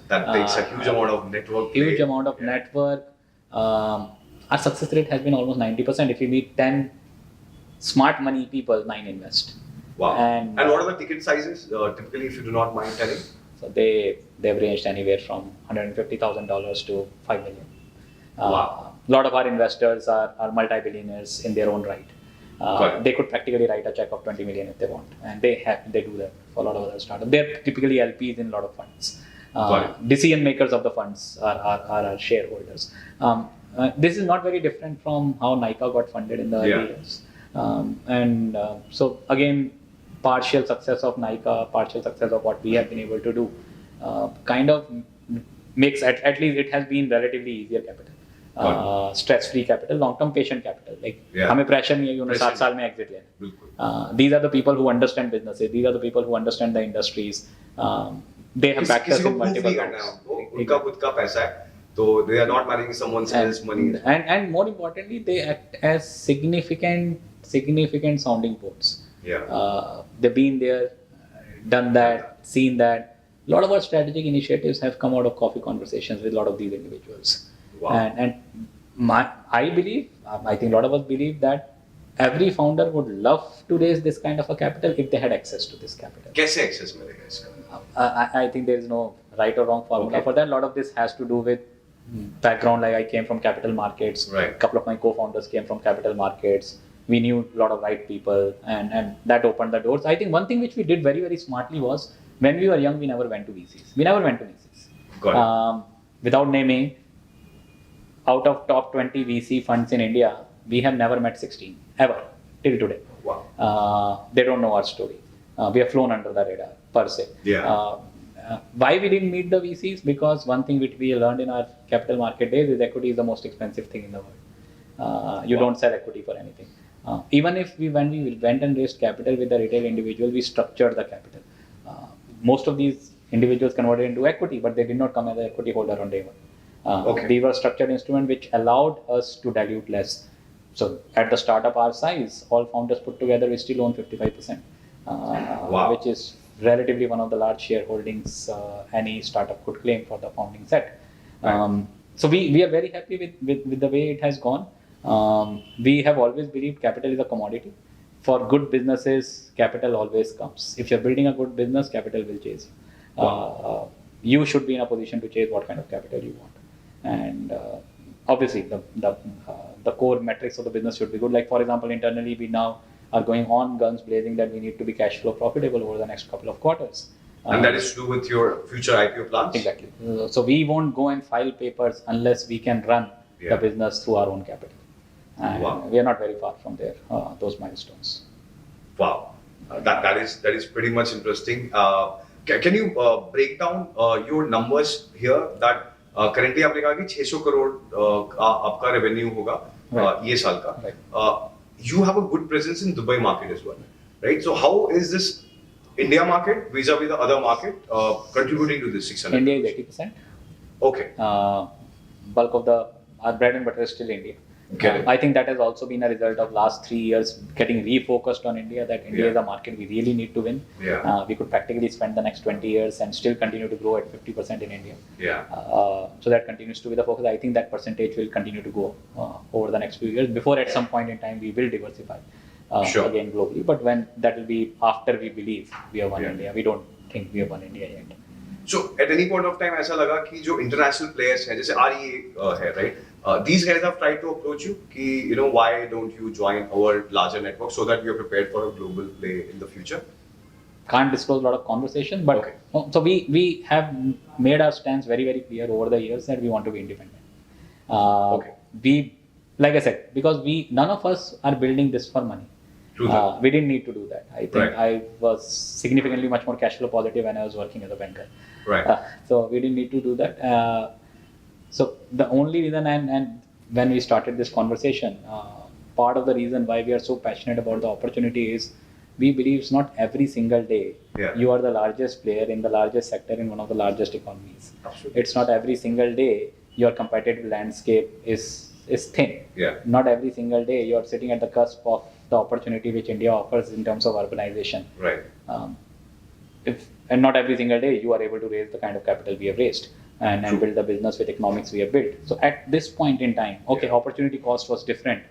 That takes a huge amount of network. Huge amount of network. Our success rate has been almost 90%. If you meet 10 smart money people, 9 invest. Wow. And what are the ticket sizes, typically, if you do not mind telling? So they've ranged anywhere from $150,000 to $5 million. Wow. A lot of our investors are multi-billionaires in their own right. They could practically write a check of 20 million if they want, and they do that for a lot of other startups. They're typically LPs in a lot of funds. Decision makers of the funds are our shareholders. This is not very different from how Nykaa got funded in the early years. So again, partial success of Nykaa, partial success of what we have been able to do, kind of makes at least it has been relatively easier capital. Stress-free capital, long-term patient capital. Like हमें pressure नहीं है कि उन्हें 7 साल में exit लेना. These are the people who understand businesses. These are the people who understand the industries. They have backed us in multiple rounds. उनका खुद का पैसा है, तो they are not managing someone else's money. And more importantly, they act as significant sounding boards. They've been there, done that, seen that. A lot of our strategic initiatives have come out of coffee conversations with a lot of these individuals. Wow. I believe, I think a lot of us believe that every founder would love to raise this kind of a capital if they had access to this capital. कैसे access मिलेगा इसका? I think there is no right or wrong formula for that. A lot of this has to do with background. Like I came from capital markets. Right. A couple of my co-founders came from capital markets. We knew a lot of right people, and that opened the doors. I think one thing which we did very, very smartly was when we were young, we never went to VCs. Got it. Without naming, out of top 20 VC funds in India, we have never met 16 ever till today. Wow. They don't know our story. We have flown under the radar per se. Why we didn't meet the VCs? Because one thing which we learned in our capital market days is equity is the most expensive thing in the world. You don't sell equity for anything. Even if when we went and raised capital with the retail individual, we structured the capital. Most of these individuals converted into equity, but they did not come as an equity holder on day one. These were structured instruments which allowed us to dilute less. So at the startup our size, all founders put together, we still own 55%, which is relatively one of the large shareholdings any startup could claim for the founding set. So we are very happy with the way it has gone. We have always believed capital is a commodity. For good businesses, capital always comes. If you're building a good business, capital will chase you. You should be in a position to chase what kind of capital you want. And obviously, the core metrics of the business should be good. Like, for example, internally, we now are going on guns blazing that we need to be cash flow profitable over the next couple of quarters. And that is to do with your future IPO plans? Exactly. So we won't go and file papers unless we can run the business through our own capital. And we are not very far from there, those milestones. Wow. That is pretty much interesting. Can you break down your numbers here that currently आपने कहा कि 600 करोड़ आपका revenue होगा ये साल का. You have a good presence in Dubai market as well, right? So how is this India market vis-a-vis the other market contributing to this 600? India is 80%. Okay. Bulk of our bread and butter is still India. I think that has also been a result of last 3 years getting refocused on India, that India is a market we really need to win. We could practically spend the next 20 years and still continue to grow at 50% in India. So that continues to be the focus. I think that percentage will continue to go over the next few years before at some point in time we will diversify again globally. But when that will be after we believe we have won India. We don't think we have won India yet. So at any point of time ऐसा लगा कि जो international players हैं जैसे REA है, right? These guys have tried to approach you कि you know why don't you join our larger network so that we are prepared for a global play in the future? Can't disclose a lot of conversation, but so we have made our stance very clear over the years that we want to be independent. We, like I said, because none of us are building this for money. We didn't need to do that. I think I was significantly much more cash flow positive when I was working as a banker. So we didn't need to do that. So the only reason, and when we started this conversation, part of the reason why we are so passionate about the opportunity is we believe it's not every single day you are the largest player in the largest sector in one of the largest economies. It's not every single day your competitive landscape is thin. Not every single day you are sitting at the cusp of the opportunity which India offers in terms of urbanization. And not every single day you are able to raise the kind of capital we have raised and build the business with economics we have built. So at this point in time, opportunity cost was different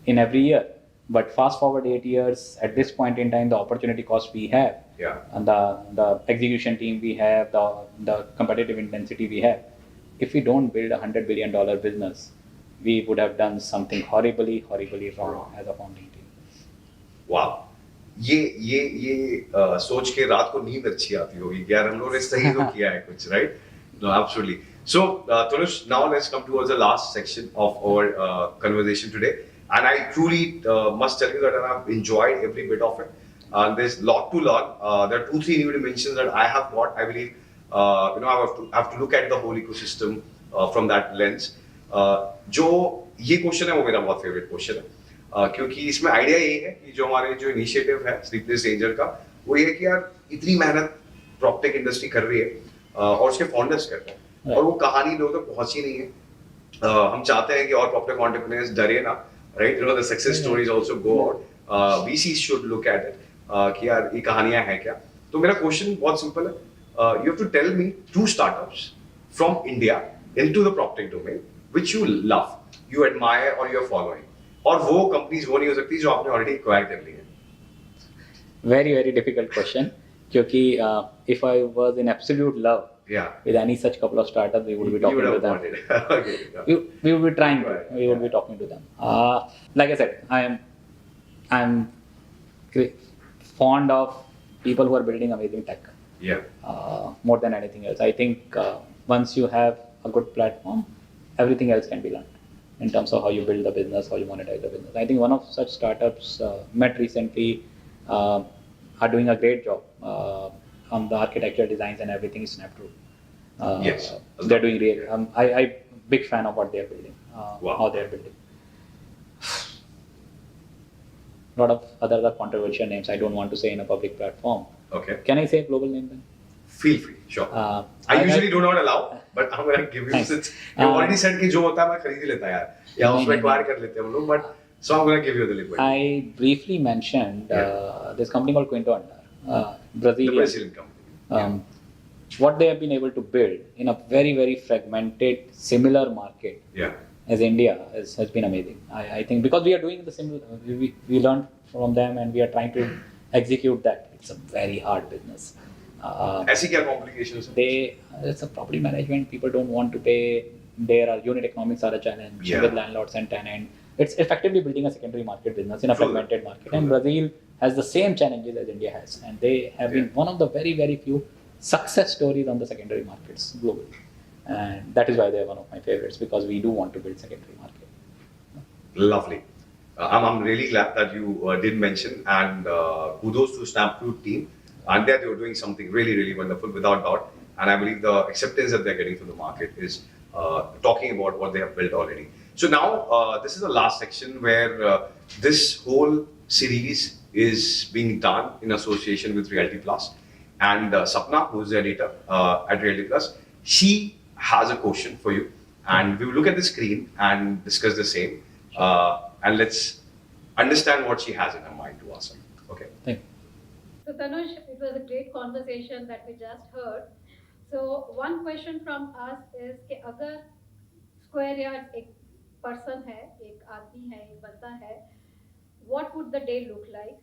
in every year. But fast forward 8 years, at this point in time, the opportunity cost we have, and the execution team we have, the competitive intensity we have, if we don't build $100 billion business, we would have done something horribly wrong as a founding team. Wow. ये सोच के रात को नींद अच्छी आती होगी यार हम लोगों ने सही तो किया है कुछ, right? No, absolutely. So Tanush, now let's come towards the last section of our conversation today. And I truly must tell you that I've enjoyed every bit of it. There's a lot to learn. There are 2-3 new dimensions that I have got. I believe I have to look at the whole ecosystem from that lens. जो ये question है वो मेरा बहुत favourite question है क्योंकि इसमें idea यही है कि जो हमारे जो इनिशिएटिव है स्लीपलेस रेंजर का वो ये है कि यार इतनी मेहनत प्रॉपटेक इंडस्ट्री कर रही है और उसके फाउंडर्स कर रहे हैं और वो कहानी लोगों तक पहुंची नहीं है. हम चाहते हैं कि और प्रॉपटेक एंटरप्रेन्योर्स डरे ना, right? You know, the success stories also go out. VCs should look at it. कि यार ये कहानियां हैं क्या? तो मेरा क्वेश्चन बहुत सिंपल है. You have to tell me 2 startups from India into the PropTech domain which you love, you admire or you are following. और वो companies वो नहीं हो सकती जो आपने already acquire कर ली है. Very difficult question. क्योंकि if I was in absolute love with any such couple of startups, we would be talking to them. We would be trying to. We would be talking to them. Like I said, I'm fond of people who are building amazing tech. More than anything else. I think once you have a good platform, everything else can be learned in terms of how you build the business, how you monetize the business. I think one of such startups met recently are doing a great job on the architecture designs and everything is Snaptrue. They're doing really. I'm big fan of what they're building, how they're building. A lot of other controversial names I don't want to say in a public platform. Can I say a global name then? Feel free, sure. I usually do not allow, but I'm going to give you since you already said कि जो होता है मैं खरीद ही लेता है यार या उसमें acquire कर लेते हैं हम लोग, but so I'm going to give you the liberty. I briefly mentioned this company called Quinto Andar, Brazilian. The Brazilian company. What they have been able to build in a very fragmented, similar market as India has been amazing. I think because we are doing the similar, we learned from them and we are trying to execute that. It's a very hard business. ऐसी क्या complications हैं? It's a property management. People don't want to pay. There are unit economics are a challenge with landlords and tenant. It's effectively building a secondary market business in a fragmented market. And Brazil has the same challenges as India has, and they have been one of the very few success stories on the secondary markets globally. And that is why they're one of my favorites, because we do want to build secondary market. Lovely. I'm really glad that you did mention, and kudos to Snapfruit team. And they are doing something really wonderful, without doubt. And I believe the acceptance that they're getting from the market is talking about what they have built already. So now this is the last section where this whole series is being done in association with Realty Plus. And Sapna, who's the editor at Realty Plus, she has a question for you. And we will look at the screen and discuss the same. And let's understand what she has in her mind to ask. Okay. Thank you. So Tanush, it was a great conversation that we just heard. So one question from us is कि अगर square yard एक person है, एक आदमी है, एक बंदा है, what would the day look like?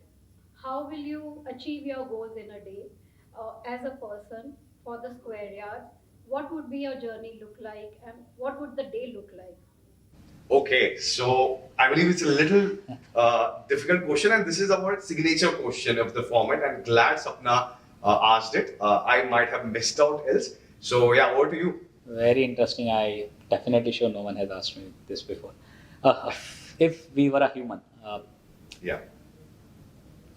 How will you achieve your goals in a day as a person for the square yard? What would be your journey look like, and what would the day look like? Okay, so I believe it's a little difficult question, and this is our signature question of the format. I'm glad Sapna asked it. I might have missed out else. So yeah, over to you. Very interesting. I definitely sure no one has asked me this before. If we were a human, Yeah,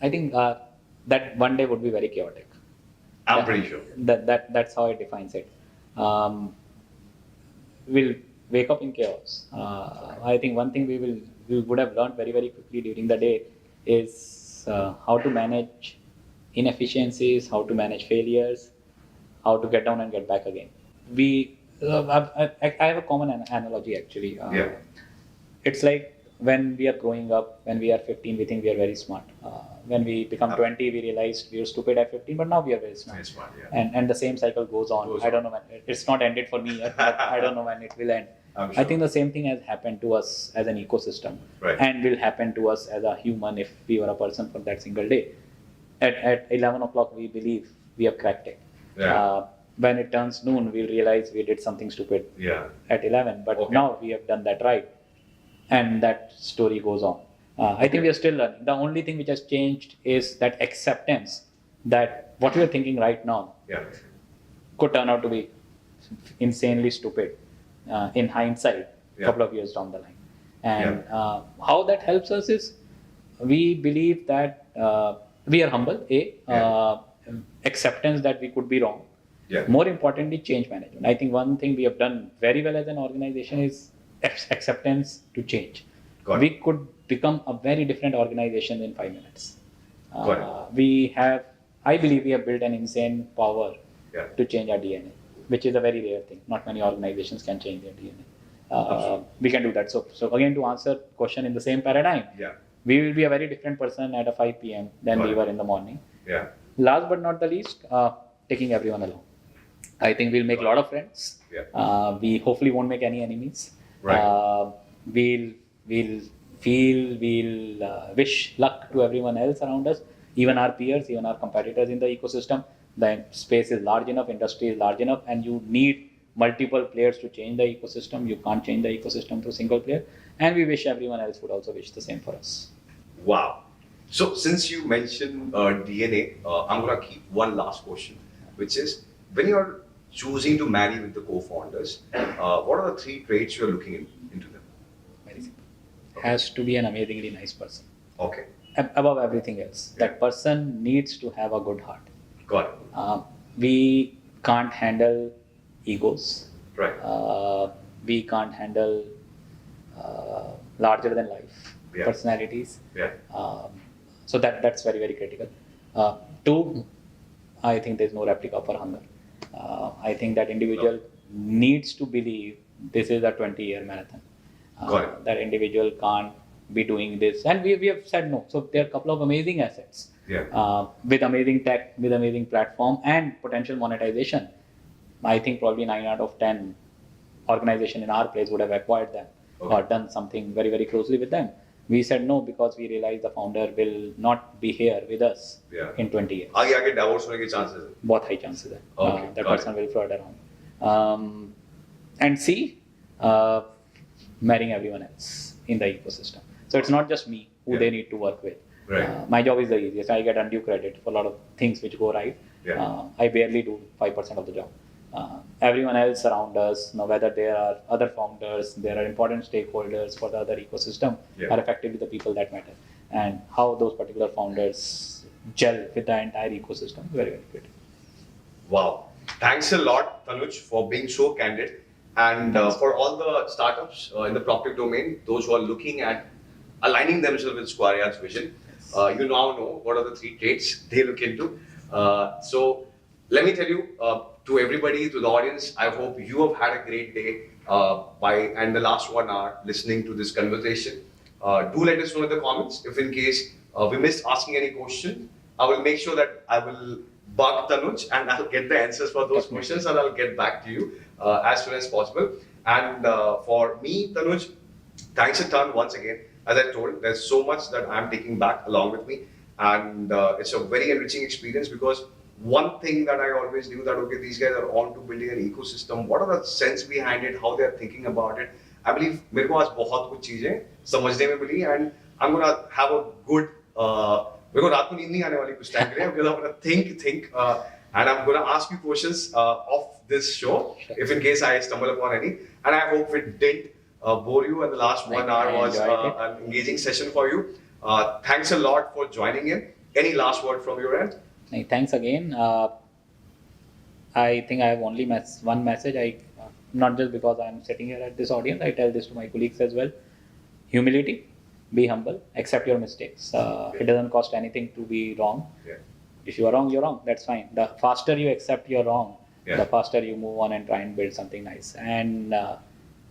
I think that one day would be very chaotic. I'm pretty sure. That's how it defines it. We'll wake up in chaos. I think one thing we would have learned very quickly during the day is how to manage inefficiencies, how to manage failures, how to get down and get back again. I have a common analogy actually. Yeah. It's like when we are growing up, when we are 15, we think we are very smart. When we become 20, we realize we were stupid at 15, but now we are very smart. Very smart, yeah. And the same cycle goes on. I don't know when it's not ended for me yet, but I don't know when it will end. I'm sure. I think the same thing has happened to us as an ecosystem, Right. and will happen to us as a human if we were a person for that single day. At 11 o'clock, we believe we have cracked it. Yeah. When it turns noon, we'll realize we did something stupid Yeah. at 11, but Okay. now we have done that right, and that story goes on. I think we are still learning. The only thing which has changed is that acceptance that what we are thinking right now Yeah. could turn out to be insanely stupid in hindsight, a couple of years down the line. And how that helps us is we believe that we are humble, acceptance that we could be wrong. Yeah. More importantly, change management. I think one thing we have done very well as an organization is acceptance to change. Got it. We could become a very different organization in 5 minutes. Got I believe we have built an insane power Yeah. to change our DNA, which is a very rare thing. Not many organizations can change their DNA. We can do that. So again, to answer question in the same paradigm, Yeah. we will be a very different person at a 5 p.m. than Got we it. were in the morning. Yeah. Last but not the least, taking everyone along. I think we'll make a lot of friends. Yeah. We hopefully won't make any enemies. Right. We'll wish luck to everyone else around us, even our peers, even our competitors in the ecosystem. The space is large enough, industry is large enough, and you need multiple players to change the ecosystem. You can't change the ecosystem through single player. And we wish everyone else would also wish the same for us. Wow. So since you mentioned DNA, I'm gonna keep one last question, which is when you're choosing to marry with the co-founders, what are the 3 traits you're looking into them? Very simple. Has to be an amazingly nice person. Okay. Above everything else, that person needs to have a good heart. Got it. We can't handle egos. Right. We can't handle larger than life Yeah. personalities. Yeah. So that's very critical. 2, I think there's no replica for hunger. I think that individual needs to believe this is a 20-year marathon. Got it. That individual can't be doing this, and we have said no. So there are a couple of amazing assets. Yeah. With amazing tech, with amazing platform and potential monetization. I think probably 9 out of 10 organization in our place would have acquired them. Okay. or done something very, very closely with them. We said no because we realized the founder will not be here with us Yeah. in 20 years. आगे आगे divorce होने के chances है. बहुत high chances है. Okay, That got person it. will float around. And C, marrying everyone else in the ecosystem. So it's not just me who Yeah. they need to work with. Right. My job is the easiest. I get undue credit for a lot of things which go right. Yeah. I barely do 5% of the job. Everyone else around us, whether there are other founders, there are important stakeholders for the other ecosystem, Yeah. are effectively the people that matter. And how those particular founders gel with the entire ecosystem, very, very critical. Wow. Thanks a lot, Tanuj, for being so candid. And for all the startups in the PropTech domain, those who are looking at aligning themselves with Square Yard's vision, you now know what are the 3 traits they look into. So let me tell you, to everybody, to the audience, I hope you have had a great day and the last 1 hour listening to this conversation. Do let us know in the comments if in case we missed asking any question. I will make sure that I will bug Tanuj and I'll get the answers for those questions and I'll get back to you as soon as possible. And for me, Tanuj, thanks a ton once again. As I told, there's so much that I'm taking back along with me, and it's a very enriching experience because one thing that I always knew that okay, these guys are on to building an ecosystem. What are the sense behind it? How they're thinking about it? I believe मेरे को आज बहुत कुछ चीजें समझने में मिली, and I'm gonna have a good. मेरे को रात को नींद नहीं आने वाली कुछ टाइम के लिए because I'm gonna think, and I'm gonna ask you questions of this show if in case I stumble upon any, and I hope it didn't bore you, and the last 1 hour was an engaging session for you. Thanks a lot for joining in. Any last word from your end? Thanks again. I think I have only one message. Not just because I'm sitting here at this audience, I tell this to my colleagues as well. Humility, be humble, accept your mistakes. It doesn't cost anything to be wrong. Yeah. If you are wrong, you're wrong. That's fine. The faster you accept you're wrong, Yeah. the faster you move on and try and build something nice. And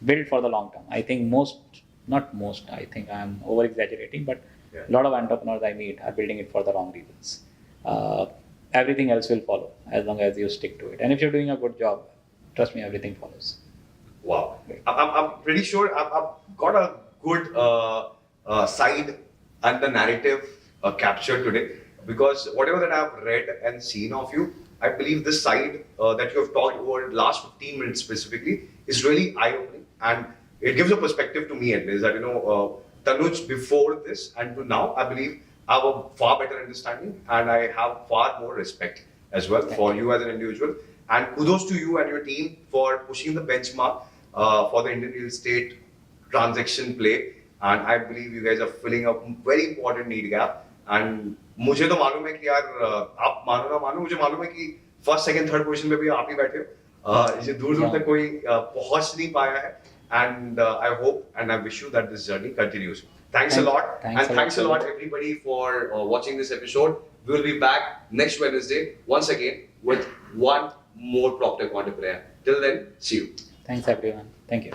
build for the long term. I think I think I'm over exaggerating, but Yeah. a lot of entrepreneurs I meet are building it for the wrong reasons. Everything else will follow as long as you stick to it. And if you're doing a good job, trust me, everything follows. Wow. I'm pretty sure I've got a good side and the narrative captured today because whatever that I've read and seen of you, I believe this side that you have talked over the last 15 minutes specifically is really eye-opening and it gives a perspective to me at least that, Tanuj before this and to now, I believe I have a far better understanding and I have far more respect as well for you as an individual. And kudos to you and your team for pushing the benchmark for the Indian real estate transaction play. And I believe you guys are filling a very important need gap. And मुझे तो मालूम है कि यार आप मानो ना मानो मुझे मालूम है कि फर्स्ट सेकंड थर्ड पोजीशन पे भी आप ही बैठे हो ये दूर दूर तक कोई पहुंच नहीं पाया है and I hope and I wish you that this journey continues. Thanks a lot and thanks a lot everybody for watching this episode. We will be back next Wednesday once again with one more PropTech entrepreneur. Till then, see you. Thanks everyone. Thank you.